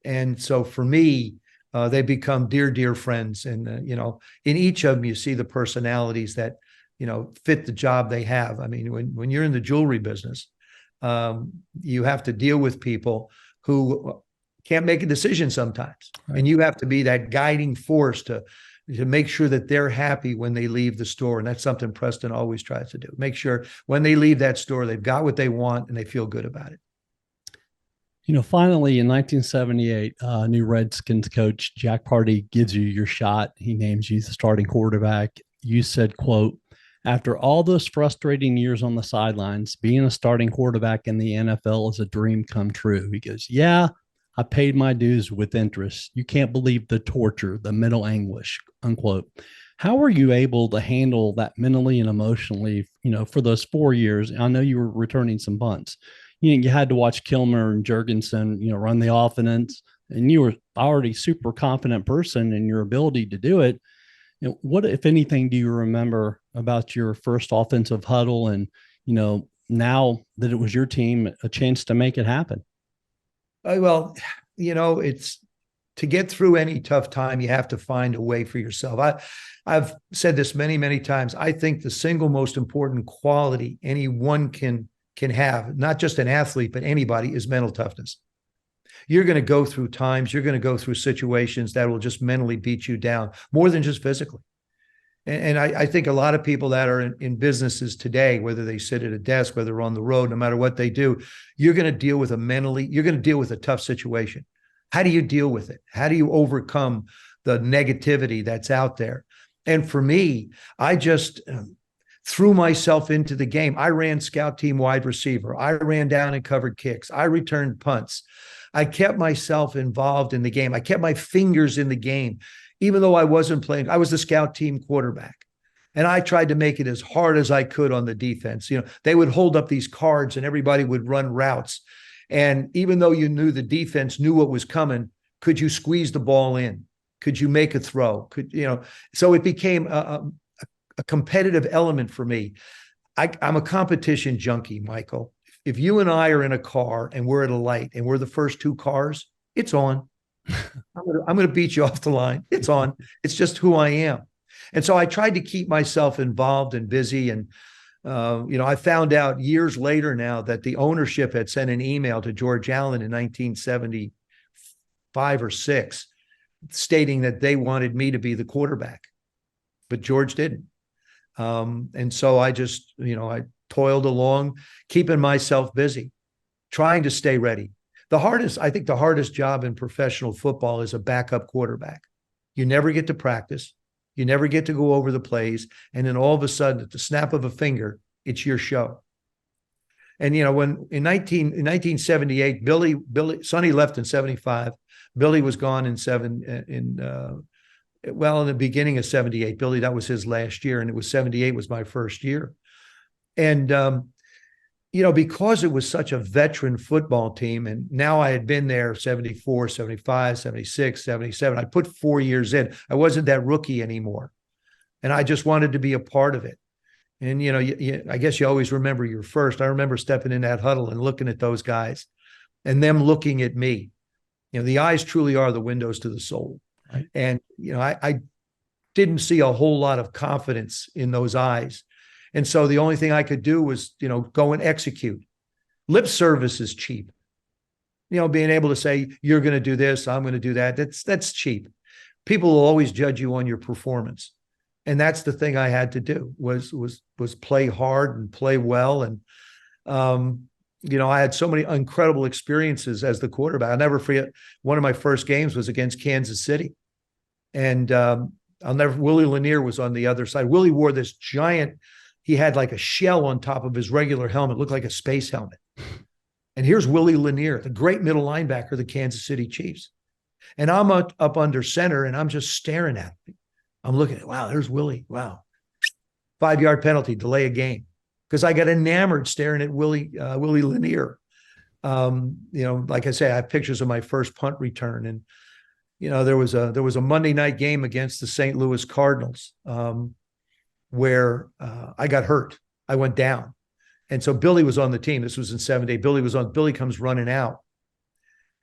And so for me, they become dear, dear friends. And, in each of them, you see the personalities that, fit the job they have. I mean, when you're in the jewelry business, you have to deal with people who can't make a decision sometimes. Right. And you have to be that guiding force to make sure that they're happy when they leave the store. And that's something Preston always tries to do. Make sure when they leave that store, they've got what they want and they feel good about it. Finally in 1978, new Redskins coach Jack Pardee gives you your shot. He names you the starting quarterback. You said, quote, "After all those frustrating years on the sidelines, being a starting quarterback in the NFL is a dream come true." He goes, "Yeah, I paid my dues with interest. You can't believe the torture, the mental anguish," unquote. How were you able to handle that mentally and emotionally, for those 4 years? I know you were returning some punts. You had to watch Kilmer and Jurgensen, run the offense, and you were already super confident person in your ability to do it. What, if anything, do you remember about your first offensive huddle and, now that it was your team, a chance to make it happen? Well, it's to get through any tough time, you have to find a way for yourself. I've said this many, many times. I think the single most important quality anyone can have, not just an athlete, but anybody, is mental toughness. You're going to go through times, you're going to go through situations that will just mentally beat you down more than just physically. And I think a lot of people that are in businesses today, whether they sit at a desk, whether they're on the road, no matter what they do, you're going to deal with you're going to deal with a tough situation. How do you deal with it? How do you overcome the negativity that's out there? And for me, I just threw myself into the game. I ran scout team wide receiver. I ran down and covered kicks. I returned punts. I kept myself involved in the game. I kept my fingers in the game. Even though I wasn't playing, I was the scout team quarterback. And I tried to make it as hard as I could on the defense. They would hold up these cards and everybody would run routes. And even though you knew the defense knew what was coming, could you squeeze the ball in? Could you make a throw? So it became a competitive element for me. I'm a competition junkie, Michael. If you and I are in a car and we're at a light and we're the first two cars, it's on. I'm going to beat you off the line. It's on. It's just who I am. And so I tried to keep myself involved and busy. And, I found out years later now that the ownership had sent an email to George Allen in 1975 or 6 stating that they wanted me to be the quarterback, but George didn't. And so I just, I toiled along, keeping myself busy, trying to stay ready. I think the hardest job in professional football is a backup quarterback. You never get to practice. You never get to go over the plays. And then all of a sudden, at the snap of a finger, it's your show. And, when in 1978, Sonny left in 75. Billy was gone in the beginning of 78. Billy, that was his last year. And it was 78 was my first year. And, because it was such a veteran football team, and now I had been there 74, 75, 76, 77. I put 4 years in. I wasn't that rookie anymore. And I just wanted to be a part of it. And, I guess you always remember your first. I remember stepping in that huddle and looking at those guys and them looking at me. The eyes truly are the windows to the soul. Right. And, I didn't see a whole lot of confidence in those eyes. And so the only thing I could do was, go and execute. Lip service is cheap. Being able to say, you're going to do this, I'm going to do that. That's cheap. People will always judge you on your performance. And that's the thing I had to do was play hard and play well. And, I had so many incredible experiences as the quarterback. I'll never forget, one of my first games was against Kansas City. And Willie Lanier was on the other side. Willie wore this giant, he had like a shell on top of his regular helmet, looked like a space helmet. And here's Willie Lanier, the great middle linebacker of the Kansas City Chiefs. And I'm up under center, and I'm just staring at him. I'm looking at, wow, there's Willie. Wow. 5-yard penalty, delay a game. Because I got enamored staring at Willie Lanier. Like I say, I have pictures of my first punt return. And, there was a Monday night game against the St. Louis Cardinals where I got hurt. I went down. And so Billy was on the team. This was in 78. Billy comes running out.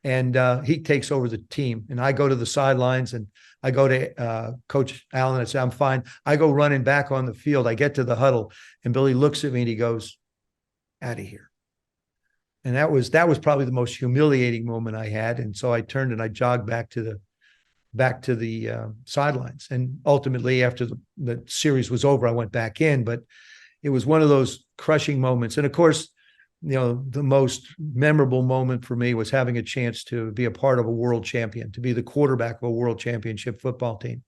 And he takes over the team. And I go to the sidelines, and I go to Coach Allen and I say, I'm fine. I go running back on the field. I get to the huddle, and Billy looks at me and he goes, out of here. And that was probably the most humiliating moment I had. And so I turned and I jogged back to the sidelines. And ultimately, after the series was over, I went back in. But it was one of those crushing moments. And of course, the most memorable moment for me was having a chance to be a part of a world champion, to be the quarterback of a world championship football team.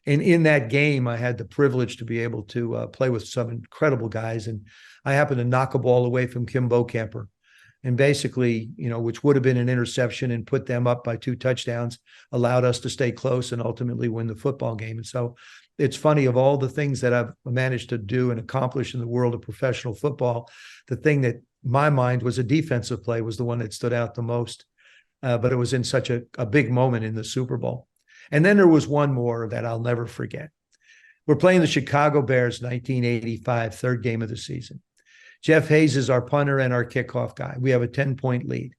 And in that game, I had the privilege to be able to play with some incredible guys. And I happened to knock a ball away from Kim Bocamper. And basically, which would have been an interception and put them up by 2 touchdowns, allowed us to stay close and ultimately win the football game. And so it's funny, of all the things that I've managed to do and accomplish in the world of professional football, the thing that my mind was a defensive play was the one that stood out the most. But it was in such a big moment in the Super Bowl. And then there was one more that I'll never forget. We're playing the Chicago Bears, 1985, third game of the season. Jeff Hayes is our punter and our kickoff guy. We have a 10-point lead.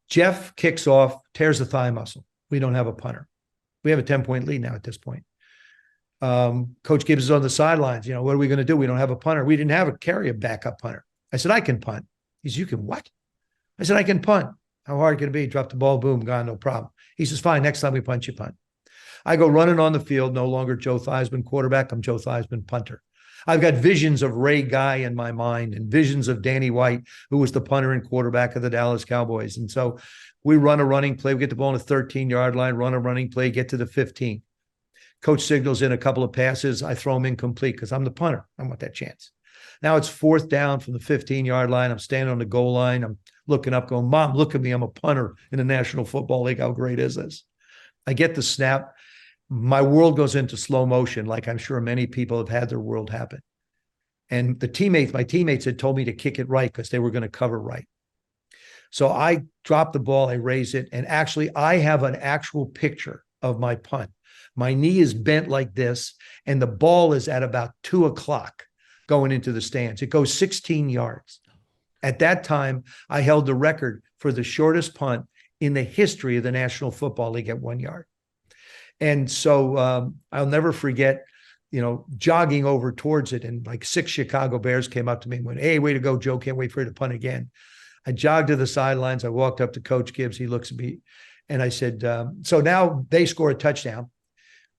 Jeff kicks off, tears the thigh muscle. We don't have a punter. We have a 10-point lead now at this point. Coach Gibbs is on the sidelines. What are we going to do? We don't have a punter. We didn't carry a backup punter. I said, I can punt. He said, you can what? I said, I can punt. How hard can it be? Drop the ball, boom, gone, no problem. He says, fine, next time we punt, you punt. I go running on the field, no longer Joe Theismann quarterback, I'm Joe Theismann punter. I've got visions of Ray Guy in my mind and visions of Danny White, who was the punter and quarterback of the Dallas Cowboys. And so we run a running play. We get the ball on the 13-yard line, run a running play, get to the 15. Coach signals in a couple of passes. I throw them incomplete because I'm the punter. I want that chance. Now it's 4th down from the 15-yard line. I'm standing on the goal line. I'm looking up going, Mom, look at me. I'm a punter in the National Football League. How great is this? I get the snap. My world goes into slow motion, like I'm sure many people have had their world happen. And my teammates had told me to kick it right because they were going to cover right. So I drop the ball, I raise it, and actually I have an actual picture of my punt. My knee is bent like this, and the ball is at about 2:00 going into the stands. It goes 16 yards. At that time, I held the record for the shortest punt in the history of the National Football League at 1 yard. And so I'll never forget, jogging over towards it, and like 6 Chicago Bears came up to me and went, hey, way to go, Joe. Can't wait for you to punt again. I jogged to the sidelines. I walked up to Coach Gibbs. He looks at me And I said, so now they score a touchdown.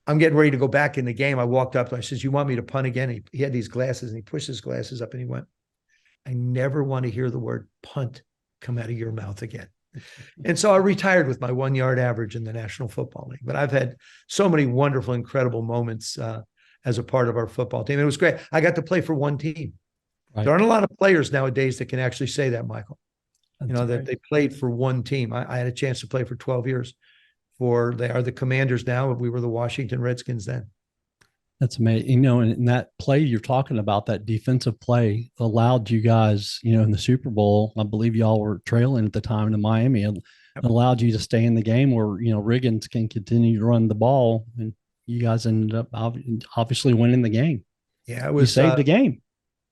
I'm getting ready to go back in the game. I walked up and I said, you want me to punt again? He had these glasses and he pushed his glasses up and he went, I never want to hear the word punt come out of your mouth again. And so I retired with my 1 yard average in the National Football League. But I've had so many wonderful, incredible moments as a part of our football team. It was great. I got to play for one team. Right. There aren't a lot of players nowadays that can actually say that, Michael. That's that they played for one team. I had a chance to play for 12 years. They are the Commanders now. We were the Washington Redskins then. That's amazing. And that play you're talking about, that defensive play, allowed you guys, in the Super Bowl, I believe y'all were trailing at the time in Miami, and allowed you to stay in the game where, Riggins can continue to run the ball, and you guys ended up obviously winning the game. Yeah, you saved the game.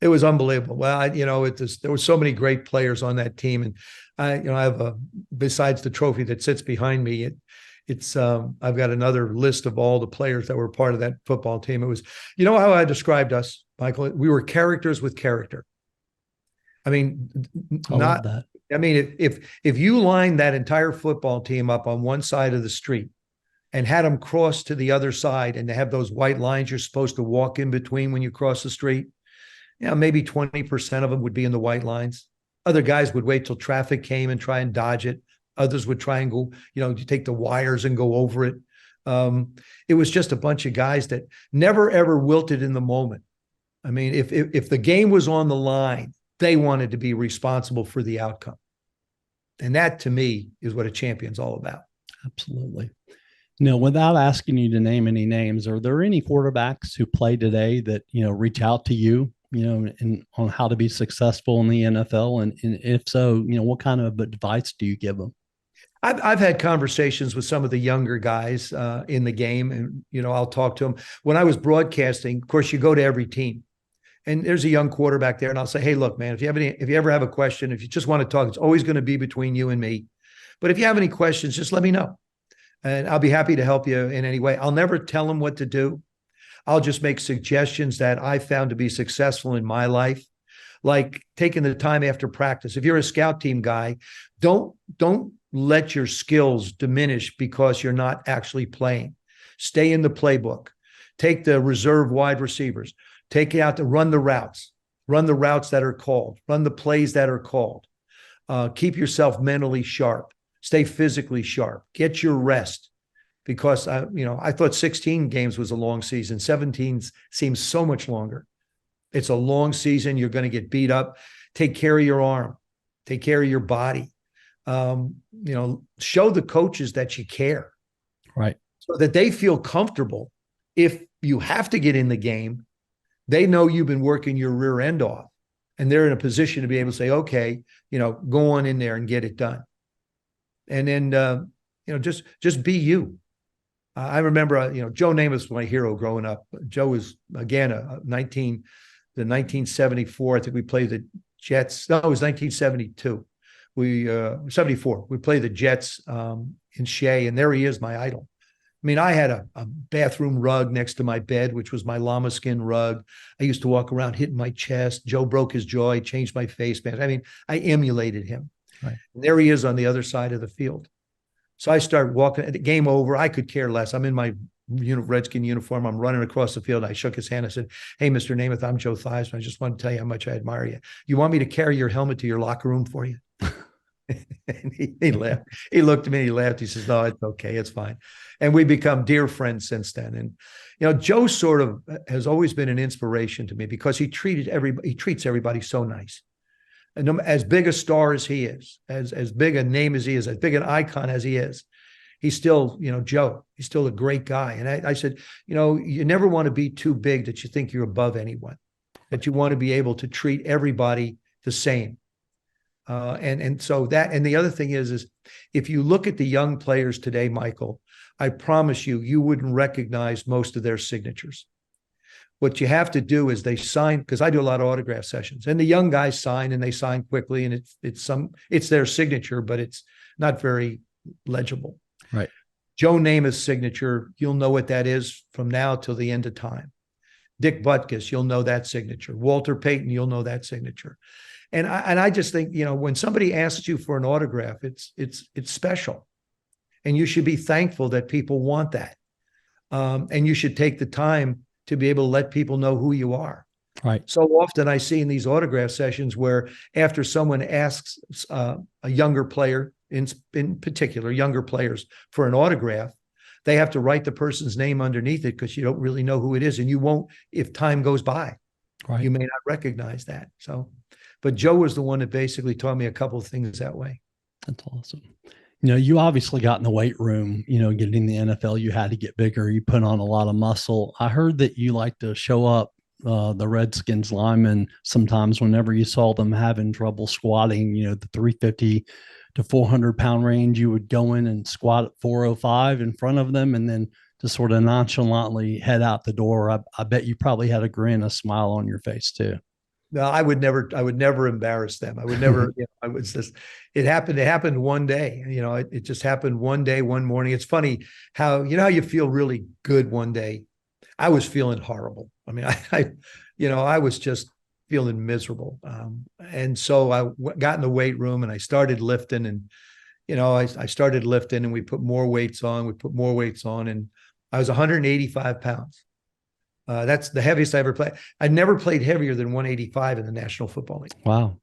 It was unbelievable. Well, there were so many great players on that team, and I have besides the trophy that sits behind me, I've got another list of all the players that were part of that football team. It was, how I described us, Michael? We were characters with character. I mean, if you line that entire football team up on one side of the street and had them cross to the other side, and they have those white lines you're supposed to walk in between when you cross the street, maybe 20% of them would be in the white lines. Other guys would wait till traffic came and try and dodge it. Others would try and go, you take the wires and go over it. It was just a bunch of guys that never, ever wilted in the moment. I mean, if the game was on the line, they wanted to be responsible for the outcome. And that, to me, is what a champion's all about. Absolutely. Without asking you to name any names, are there any quarterbacks who play today that, reach out to you, on how to be successful in the NFL? And if so, what kind of advice do you give them? I've had conversations with some of the younger guys in the game, and, I'll talk to them. When I was broadcasting, of course, you go to every team, and there's a young quarterback there, and I'll say, hey, look, man, if you ever have a question, if you just want to talk, it's always going to be between you and me. But if you have any questions, just let me know, and I'll be happy to help you in any way. I'll never tell them what to do. I'll just make suggestions that I found to be successful in my life, like taking the time after practice. If you're a scout team guy, don't let your skills diminish because you're not actually playing. Stay in the playbook. Take the reserve wide receivers. Take it out to run the routes that are called, run the plays that are called. Keep yourself mentally sharp. Stay physically sharp. Get your rest. Because I thought 16 games was a long season. 17 seems so much longer. It's a long season. You're going to get beat up. Take care of your arm. Take care of your body. Show the coaches that you care. Right. So that they feel comfortable. If you have to get in the game, they know you've been working your rear end off, and they're in a position to be able to say, okay, go on in there and get it done. And then, just be you. I remember, Joe Namath was my hero growing up. Joe was, again, 1974. I think we played the Jets. No, it was 1972. 74. We played the Jets in Shea, and there he is, my idol. I mean, I had a bathroom rug next to my bed, which was my llama skin rug. I used to walk around hitting my chest. Joe broke his jaw. He changed my face mask. I mean, I emulated him. Right. And there he is on the other side of the field. So I started walking. The game over. I could care less. I'm in my Redskin uniform. I'm running across the field. I shook his hand. I said, hey, Mr. Namath, I'm Joe Theismann. I just want to tell you how much I admire you. You want me to carry your helmet to your locker room for you? And he laughed. He looked at me. He laughed. He says, no, it's okay. It's fine. And we become dear friends since then. And, Joe sort of has always been an inspiration to me because he treats everybody so nice. And as big a star as he is, as big a name as he is, as big an icon as he is, he's still, Joe. He's still a great guy. And I said, you never want to be too big that you think you're above anyone, that you want to be able to treat everybody the same. And so that, and the other thing is if you look at the young players today, Michael, I promise you wouldn't recognize most of their signatures. What you have to do is they sign, because I do a lot of autograph sessions, and the young guys sign, and they sign quickly, and it's their signature, but it's not very legible. Right. Joe Namath's signature, you'll know what that is from now till the end of time. Dick Butkus, you'll know that signature. Walter Payton, you'll know that signature. And I just think, when somebody asks you for an autograph, it's special. And you should be thankful that people want that. And you should take the time to be able to let people know who you are. Right. So often I see in these autograph sessions where after someone asks a younger player, in particular, younger players, for an autograph, they have to write the person's name underneath it because you don't really know who it is. And you won't, if time goes by, Right. you may not recognize that. So, but Joe was the one that basically taught me a couple of things that way. That's awesome. You obviously got in the weight room, getting in the NFL, you had to get bigger. You put on a lot of muscle. I heard that you like to show up the Redskins linemen sometimes whenever you saw them having trouble squatting, the 350 to 400-pound range, you would go in and squat at 405 in front of them and then just sort of nonchalantly head out the door. I bet you probably had a grin, a smile on your face too. No, I would never embarrass them. I would never, I was just, it happened one day, it just happened one day, one morning. It's funny how you feel really good one day. I was feeling horrible. I mean, I was just feeling miserable. And so I got in the weight room and I started lifting and, I started lifting and we put more weights on, and I was 185 pounds. That's the heaviest I ever played. I never played heavier than 185 in the National Football League. Wow.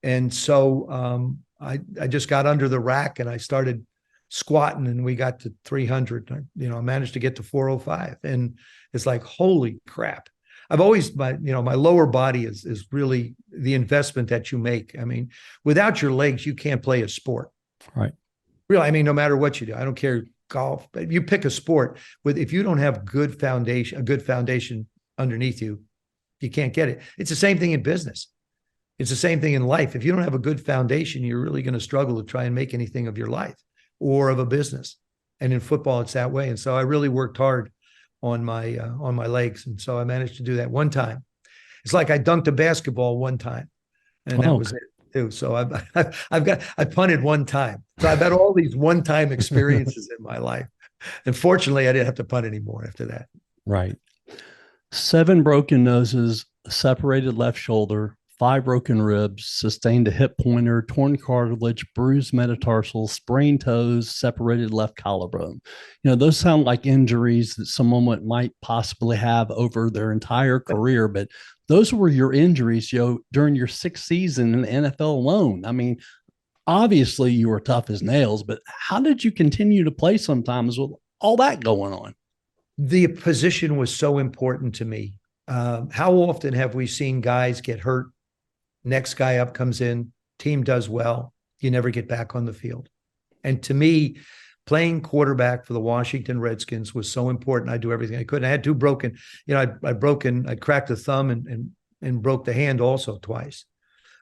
And so I just got under the rack and I started squatting and we got to 300. I managed to get to 405. And it's like, holy crap. I've always, my lower body is really the investment that you make. I mean, without your legs, you can't play a sport. Right. Really, I mean, no matter what you do, I don't care. Golf, but you pick a sport if you don't have a good foundation underneath you, you can't get it. It's the same thing in business. It's the same thing in life. If you don't have a good foundation, you're really going to struggle to try and make anything of your life or of a business. And in football, it's that way. And so I really worked hard on my legs. And so I managed to do that one time. It's like I dunked a basketball one time and that was it too. So I punted one time. So I've had all these one-time experiences in my life. And fortunately, I didn't have to punt anymore after that. Right. 7 broken noses, a separated left shoulder, 5 broken ribs, sustained a hip pointer, torn cartilage, bruised metatarsals, sprained toes, separated left collarbone. Those sound like injuries that someone might possibly have over their entire career, but those were your injuries, during your 6th season in the NFL alone. I mean, obviously you were tough as nails, but how did you continue to play sometimes with all that going on? The position was so important to me. How often have we seen guys get hurt? Next guy up comes in, team does well, you never get back on the field. And to me, playing quarterback for the Washington Redskins was so important. I do everything I could. And I had 2 broken, I cracked the thumb and broke the hand also twice,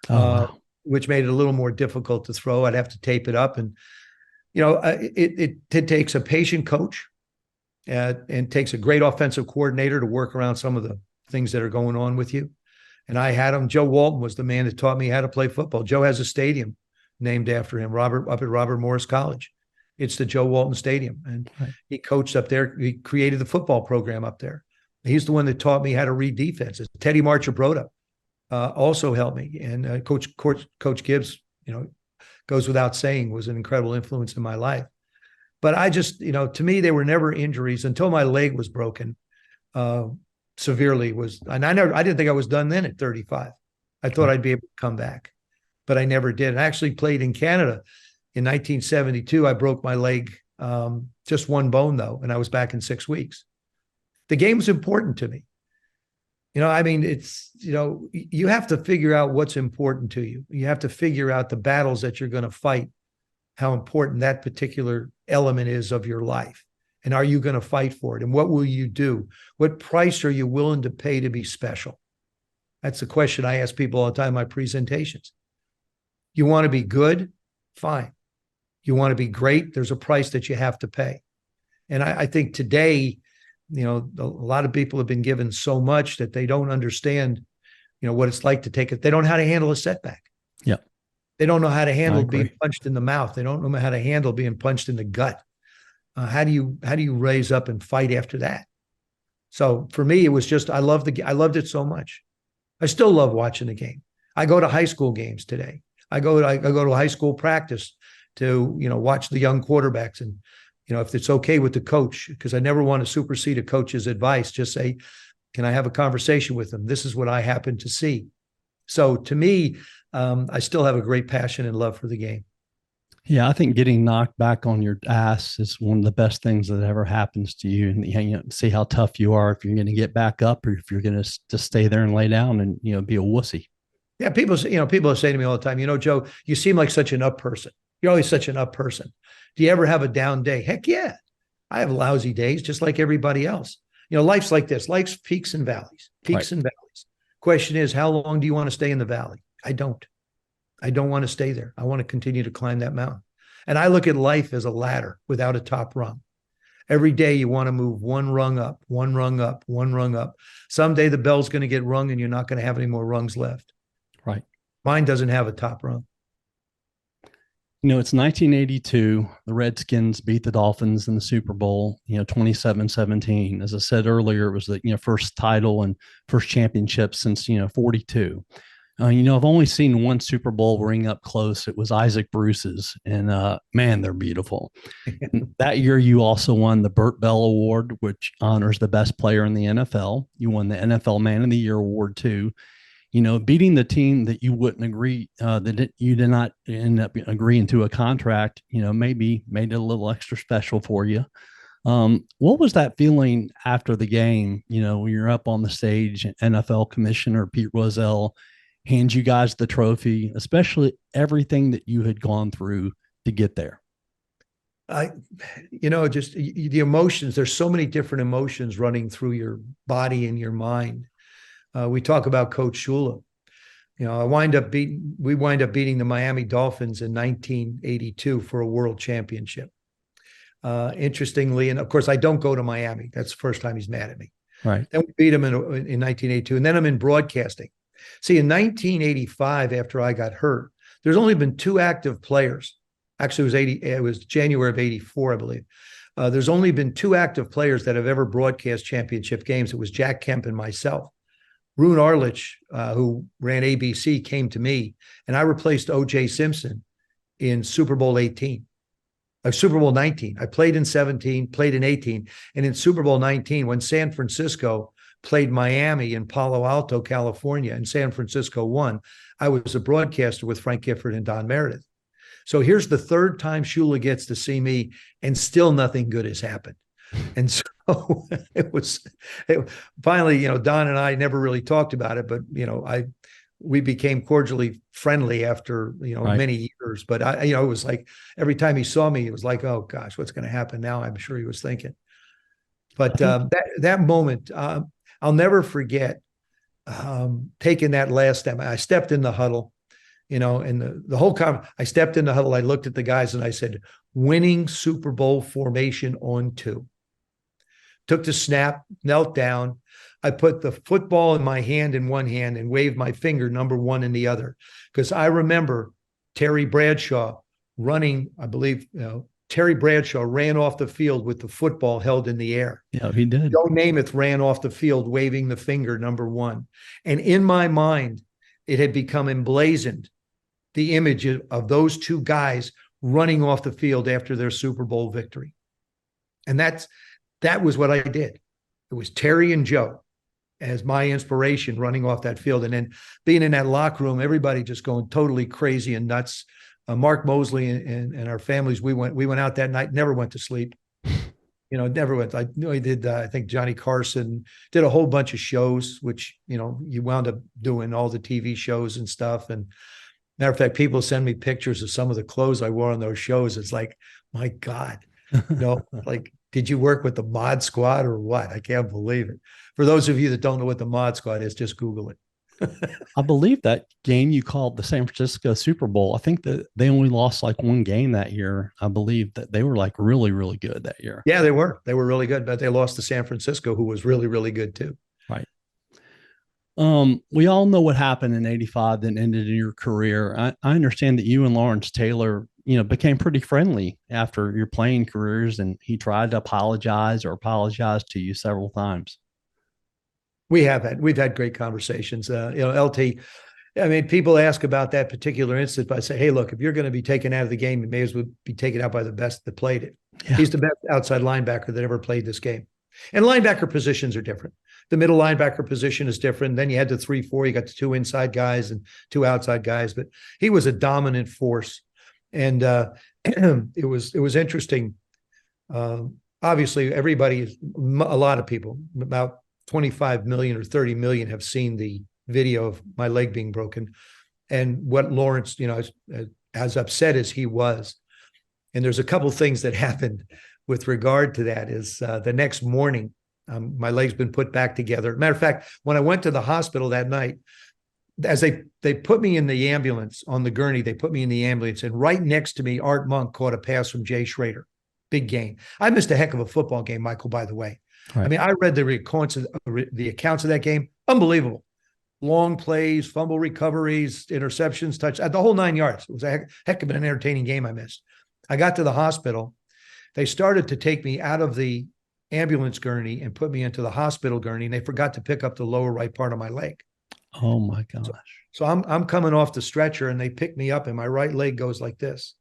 wow. Which made it a little more difficult to throw. I'd have to tape it up. And, it takes a patient coach and takes a great offensive coordinator to work around some of the things that are going on with you. And I had him. Joe Walton was the man that taught me how to play football. Joe has a stadium named after him, up at Robert Morris College. It's the Joe Walton Stadium. And He coached up there. He created the football program up there. He's the one that taught me how to read defenses. Teddy Marchibroda also helped me. And Coach Gibbs, goes without saying, was an incredible influence in my life. But I just, to me, they were never injuries until my leg was broken. Severely and I didn't think I was done then at 35. I thought I'd be able to come back, but I never did. I actually played in Canada in 1972. I broke my leg, just one bone though, and I was back in 6 weeks. The game was important to me. It's, you have to figure out what's important to you. You have to figure out the battles that you're going to fight, how important that particular element is of your life. And are you going to fight for it? And what will you do? What price are you willing to pay to be special? That's the question I ask people all the time in my presentations. You want to be good? Fine. You want to be great? There's a price that you have to pay. And I think today, a lot of people have been given so much that they don't understand, what it's like to take it. They don't know how to handle a setback. Yeah. They don't know how to handle being punched in the mouth. They don't know how to handle being punched in the gut. How do you raise up and fight after that? So for me, it was just, I loved it so much. I still love watching the game. I go to high school games today. I go to high school practice to, watch the young quarterbacks and if it's okay with the coach, because I never want to supersede a coach's advice, just say, can I have a conversation with them? This is what I happen to see. So to me, I still have a great passion and love for the game. Yeah, I think getting knocked back on your ass is one of the best things that ever happens to you. And see how tough you are if you're going to get back up or if you're going to just stay there and lay down and be a wussy. Yeah, people say to me all the time, Joe, you seem like such an up person. You're always such an up person. Do you ever have a down day? Heck yeah. I have lousy days just like everybody else. Life's like this. Life's peaks and valleys, and valleys. Question is, how long do you want to stay in the valley? I don't want to stay there. I want to continue to climb that mountain. And I look at life as a ladder without a top rung. Every day you want to move one rung up, one rung up, one rung up. Someday the bell's going to get rung and you're not going to have any more rungs left. Right. Mine doesn't have a top rung. It's 1982. The Redskins beat the Dolphins in the Super Bowl, 27-17. As I said earlier, it was the first title and first championship since 42. I've only seen one Super Bowl ring up close. It was Isaac Bruce's, and man, they're beautiful. That year, you also won the Burt Bell Award, which honors the best player in the NFL. You won the NFL Man of the Year award too. Beating the team that you wouldn't agree, that you did not end up agreeing to a contract, maybe made it a little extra special for you. What was that feeling after the game? When you're up on the stage, NFL Commissioner Pete Rozelle hands you guys the trophy, especially everything that you had gone through to get there. Just the emotions. There's so many different emotions running through your body and your mind. We talk about Coach Shula. We wind up beating the Miami Dolphins in 1982 for a world championship. Interestingly, and of course, I don't go to Miami. That's the first time he's mad at me. Right. Then we beat him in 1982, and then I'm in broadcasting. See, in 1985, after I got hurt, there's only been two active players. Actually, it was January of 84, I believe. There's only been two active players that have ever broadcast championship games. It was Jack Kemp and myself. Roone Arledge, who ran ABC, came to me, and I replaced O.J. Simpson in Super Bowl XVIII. Super Bowl XIX. I played in 17, played in 18, and in Super Bowl XIX, when San Francisco played Miami in Palo Alto, California, and San Francisco won, I was a broadcaster with Frank Gifford and Don Meredith. So here's the third time Shula gets to see me, and still nothing good has happened. And so finally, Don and I never really talked about it, but, we became cordially friendly after, Right. many years. But it was like every time he saw me, it was like, oh gosh, what's going to happen now? I'm sure he was thinking. But that moment, I'll never forget taking that last step. I stepped in the huddle, and the whole I stepped in the huddle. I looked at the guys and I said, winning Super Bowl formation on 2. Took the snap, knelt down. I put the football in my hand in one hand and waved my finger number 1 in the other. Because I remember Terry Bradshaw running, I believe, Terry Bradshaw ran off the field with the football held in the air. Yeah, he did. Joe Namath ran off the field waving the finger number 1. And in my mind, it had become emblazoned, the image of those two guys running off the field after their Super Bowl victory. And that was what I did. It was Terry and Joe as my inspiration running off that field. And then being in that locker room, everybody just going totally crazy and nuts. Mark Mosley and our families, we went out that night, never went to sleep. Never went. I knew he did, I think Johnny Carson did a whole bunch of shows, which, you wound up doing all the TV shows and stuff. And matter of fact, people send me pictures of some of the clothes I wore on those shows. It's like, my God, like, did you work with the Mod Squad or what? I can't believe it. For those of you that don't know what the Mod Squad is, just Google it. I believe that game you called the San Francisco Super Bowl. I think that they only lost like one game that year. I believe that they were like really, really good that year. Yeah, they were. They were really good, but they lost to San Francisco, who was really, really good too. Right. We all know what happened in 85 that ended in your career. I understand that you and Lawrence Taylor, became pretty friendly after your playing careers, and he tried to apologize to you several times. We've had great conversations. LT, I mean, people ask about that particular incident, but I say, hey, look, if you're going to be taken out of the game, you may as well be taken out by the best that played it. Yeah. He's the best outside linebacker that ever played this game. And linebacker positions are different. The middle linebacker position is different. Then you had the 3-4, you got the 2 inside guys and 2 outside guys, but he was a dominant force. And it was interesting. Obviously, everybody, a lot of people, about 25 million or 30 million have seen the video of my leg being broken. And what Lawrence, as upset as he was, and there's a couple of things that happened with regard to that is the next morning, my leg's been put back together. Matter of fact, when I went to the hospital that night, as they put me in the ambulance on the gurney, they put me in the ambulance, and right next to me, Art Monk caught a pass from Jay Schrader. Big game. I missed a heck of a football game, Michael, by the way. Right. I mean, I read the accounts of that game. Unbelievable. Long plays, fumble recoveries, interceptions, touch, the whole 9 yards. It was a heck of an entertaining game I missed. I got to the hospital. They started to take me out of the ambulance gurney and put me into the hospital gurney, and they forgot to pick up the lower right part of my leg. Oh my gosh. So I'm coming off the stretcher, and they pick me up, and my right leg goes like this.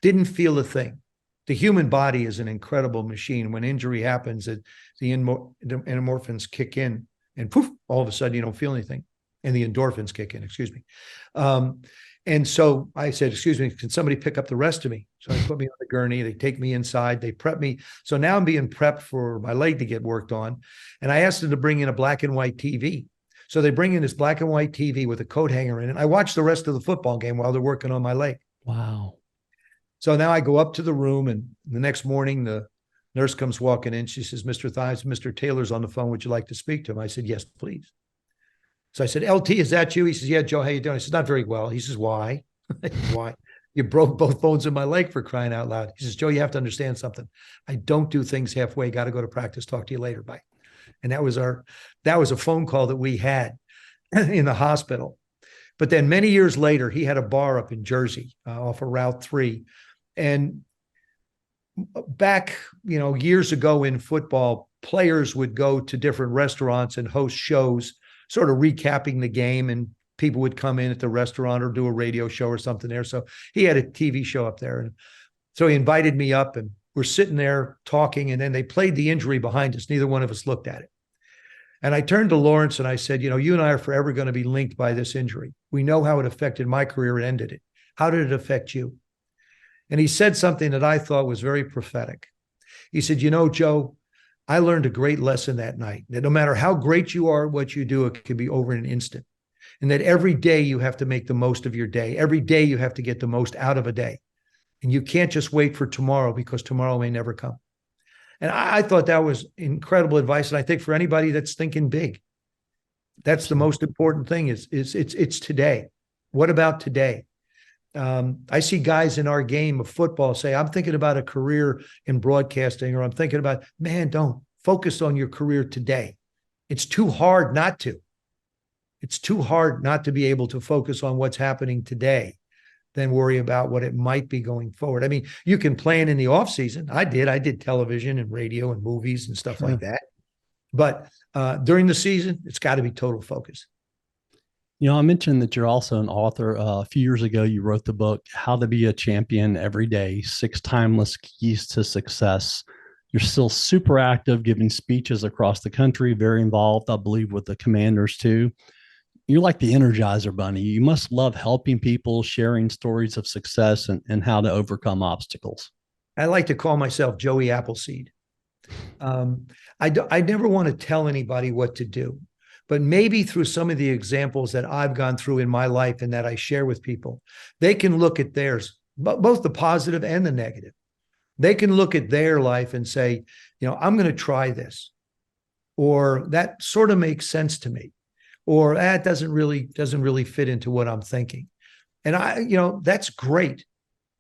Didn't feel a thing. The human body is an incredible machine. When injury happens, the endorphins kick in, and poof, all of a sudden you don't feel anything. And the endorphins kick in, excuse me. And so I said, excuse me, can somebody pick up the rest of me? So they put me on the gurney, they take me inside, they prep me. So now I'm being prepped for my leg to get worked on. And I asked them to bring in a black and white TV. So they bring in this black and white TV with a coat hanger in it. I watched the rest of the football game while they're working on my leg. Wow. So now I go up to the room, and the next morning the nurse comes walking in. She says, Mr. Theismann, Mr. Taylor's on the phone. Would you like to speak to him? I said, yes, please. So I said, LT, is that you? He says, yeah, Joe, how you doing? I said, not very well. He says, why? Why? You broke both bones in my leg, for crying out loud. He says, Joe, you have to understand something. I don't do things halfway. Got to go to practice. Talk to you later. Bye. And that was a phone call that we had in the hospital. But then many years later, he had a bar up in Jersey off of Route 3. And back, years ago in football, players would go to different restaurants and host shows, sort of recapping the game, and people would come in at the restaurant or do a radio show or something there. So he had a TV show up there. And so he invited me up, and we're sitting there talking, and then they played the injury behind us. Neither one of us looked at it. And I turned to Lawrence and I said, you and I are forever going to be linked by this injury. We know how it affected my career and ended it. How did it affect you? And he said something that I thought was very prophetic. He said, Joe, I learned a great lesson that night, that no matter how great you are at what you do, it can be over in an instant. And that every day you have to make the most of your day. Every day you have to get the most out of a day. And you can't just wait for tomorrow, because tomorrow may never come. And I thought that was incredible advice. And I think for anybody that's thinking big, that's the most important thing is it's today. What about today? I see guys in our game of football say, I'm thinking about a career in broadcasting, or I'm thinking about, man, don't focus on your career today. It's too hard not to. It's too hard not to be able to focus on what's happening today than worry about what it might be going forward. I mean, you can plan in the off season. I did television and radio and movies and stuff like that. But during the season, it's got to be total focus. I mentioned that you're also an author. A few years ago, you wrote the book, How to Be a Champion Every Day, 6 Timeless Keys to Success. You're still super active, giving speeches across the country, very involved, I believe, with the Commanders too. You're like the Energizer Bunny. You must love helping people, sharing stories of success and how to overcome obstacles. I like to call myself Joey Appleseed. I never want to tell anybody what to do. But maybe through some of the examples that I've gone through in my life and that I share with people, they can look at theirs, both the positive and the negative. They can look at their life and say, I'm going to try this, or that sort of makes sense to me, or that doesn't really fit into what I'm thinking. And that's great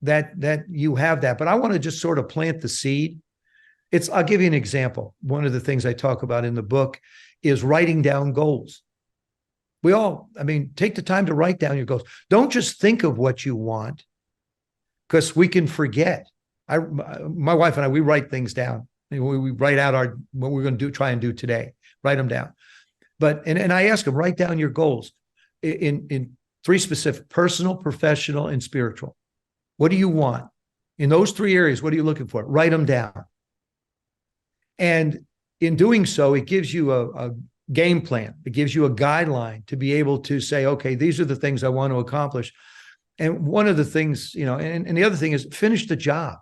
that you have that. But I want to just sort of plant the seed. I'll give you an example. One of the things I talk about in the book is writing down goals. Take the time to write down your goals. Don't just think of what you want, because we can forget. My wife and I, we write things down. We write out what we're going to try and do today. Write them down. And I ask them, write down your goals in 3 specific: personal, professional, and spiritual. What do you want? In those three areas, what are you looking for? Write them down. And in doing so, it gives you a game plan. It gives you a guideline to be able to say, okay, these are the things I want to accomplish. And one of the things, and the other thing is finish the job.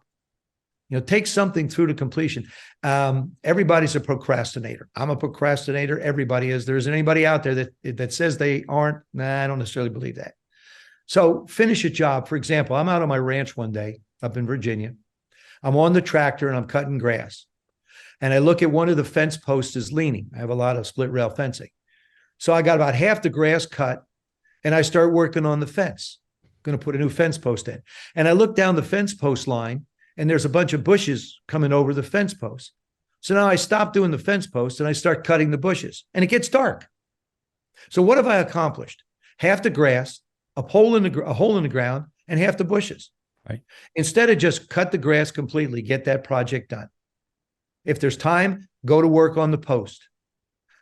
Take something through to completion. Everybody's a procrastinator. I'm a procrastinator. Everybody is. There isn't anybody out there that says they aren't. Nah, I don't necessarily believe that. So finish a job. For example, I'm out on my ranch one day up in Virginia. I'm on the tractor and I'm cutting grass. And I look at one of the fence posts is leaning. I have a lot of split rail fencing. So I got about half the grass cut and I start working on the fence. I'm going to put a new fence post in. And I look down the fence post line and there's a bunch of bushes coming over the fence post. So now I stop doing the fence post and I start cutting the bushes and it gets dark. So what have I accomplished? Half the grass, a hole in the ground, and half the bushes. Right. Instead of just cut the grass completely, get that project done. If there's time, go to work on the post.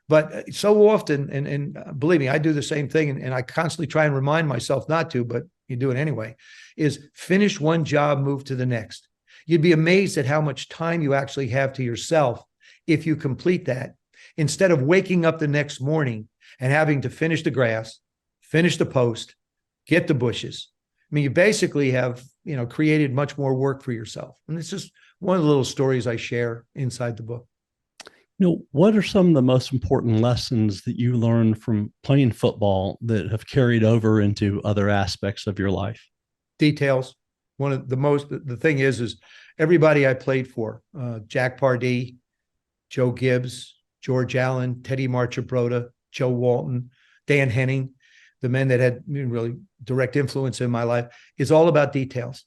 But so often, and believe me, I do the same thing, and I constantly try and remind myself not to, but you do it anyway, is finish one job, move to the next. You'd be amazed at how much time you actually have to yourself if you complete that, instead of waking up the next morning and having to finish the grass, finish the post, get the bushes. I mean, you basically have, created much more work for yourself. And it's just one of the little stories I share inside the book. What are some of the most important lessons that you learned from playing football that have carried over into other aspects of your life? Details. The thing is everybody I played for, Jack Pardee, Joe Gibbs, George Allen, Teddy Marchibroda, Joe Walton, Dan Henning, the men that had really direct influence in my life, is all about details.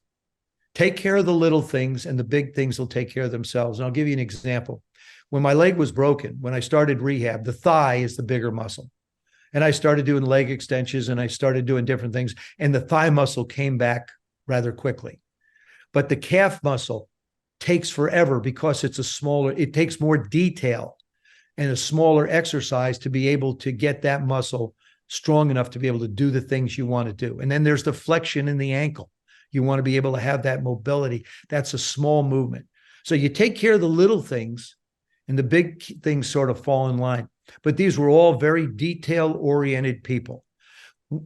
Take care of the little things and the big things will take care of themselves. And I'll give you an example. When my leg was broken, when I started rehab, the thigh is the bigger muscle. And I started doing leg extensions and I started doing different things. And the thigh muscle came back rather quickly. But the calf muscle takes forever because it takes more detail and a smaller exercise to be able to get that muscle strong enough to be able to do the things you want to do. And then there's the flexion in the ankle. You want to be able to have that mobility. That's a small movement. So you take care of the little things and the big things sort of fall in line. But these were all very detail-oriented people.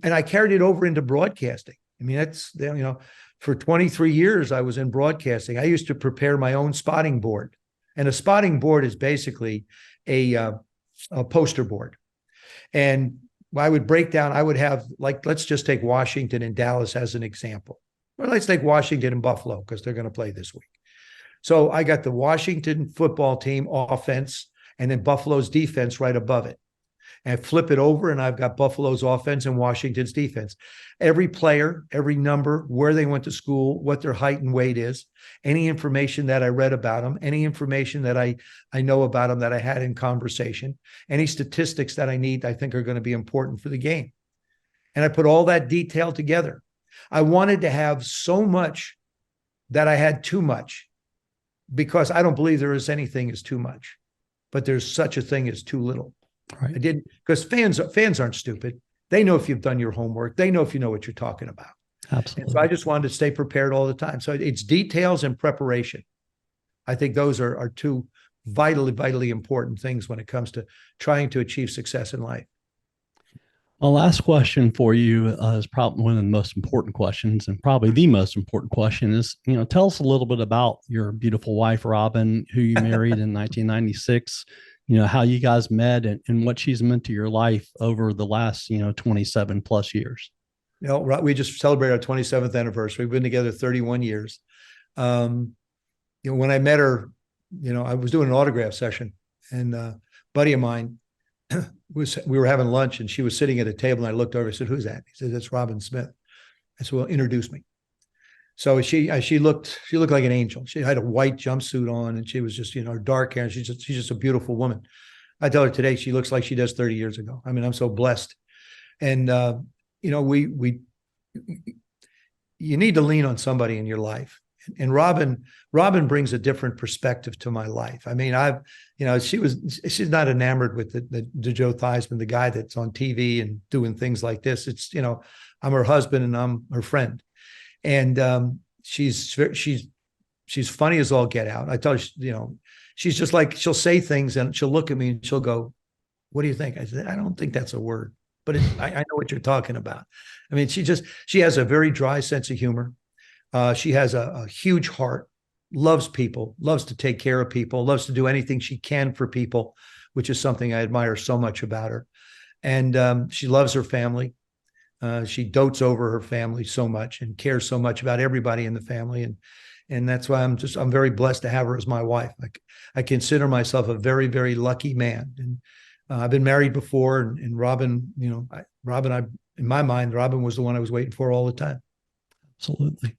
And I carried it over into broadcasting. I mean, that's, for 23 years, I was in broadcasting. I used to prepare my own spotting board. And a spotting board is basically a poster board. And I would break down, I would have, let's just take Washington and Dallas as an example. Or let's take Washington and Buffalo because they're going to play this week. So I got the Washington football team offense and then Buffalo's defense right above it. And I flip it over and I've got Buffalo's offense and Washington's defense. Every player, every number, where they went to school, what their height and weight is, any information that I read about them, any information that I know about them that I had in conversation, any statistics that I think are going to be important for the game. And I put all that detail together. I wanted to have so much that I had too much, because I don't believe there is anything as too much, but there's such a thing as too little. Right. I didn't, because fans aren't stupid. They know if you've done your homework. They know if you know what you're talking about. Absolutely. And so I just wanted to stay prepared all the time. So it's details and preparation. I think those are two vitally important things when it comes to trying to achieve success in life. My last question for you is probably one of the most important questions, and probably the most important question is, tell us a little bit about your beautiful wife, Robin, who you married in 1996, how you guys met and what she's meant to your life over the last, 27 plus years. We just celebrated our 27th anniversary. We've been together 31 years. When I met her, I was doing an autograph session, and a buddy of mine, we were having lunch and she was sitting at a table and I looked over, I said, "Who's that?" He said, "That's Robin Smith." I said, "Well, introduce me." So she looked like an angel. She had a white jumpsuit on and she was just, dark hair. And she's just a beautiful woman. I tell her today, she looks like she does 30 years ago. I mean, I'm so blessed. And, you need to lean on somebody in your life. And Robin brings a different perspective to my life. I mean, she's not enamored with the Joe Theismann, the guy that's on TV and doing things like this. It's, I'm her husband and I'm her friend. And she's funny as all get out. I tell you, she's just like, she'll say things and she'll look at me and she'll go, "What do you think?" I said, "I don't think that's a word, but I know what you're talking about." I mean, she has a very dry sense of humor. She has a huge heart, loves people, loves to take care of people, loves to do anything she can for people, which is something I admire so much about her. And she loves her family. She dotes over her family so much and cares so much about everybody in the family. And that's why I'm very blessed to have her as my wife. I consider myself a very, very lucky man. And I've been married before, and Robin, in my mind, Robin was the one I was waiting for all the time. Absolutely.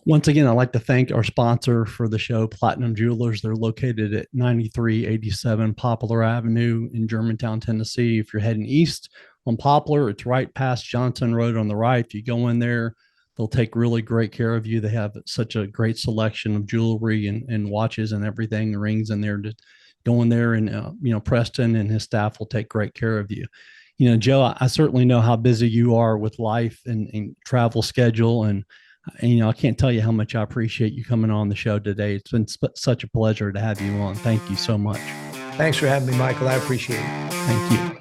Once again, I'd like to thank our sponsor for the show, Platinum Jewelers. They're located at 9387 Poplar Avenue in Germantown, Tennessee. If you're heading east on Poplar, it's right past Johnson Road on the right. If you go in there, they'll take really great care of you. They have such a great selection of jewelry and watches and everything, rings in there. Just go in there, and Preston and his staff will take great care of you. Joe, I certainly know how busy you are with life and travel schedule, and I can't tell you how much I appreciate you coming on the show today. It's been such a pleasure to have you on. Thank you so much. Thanks for having me, Michael. I appreciate it. Thank you.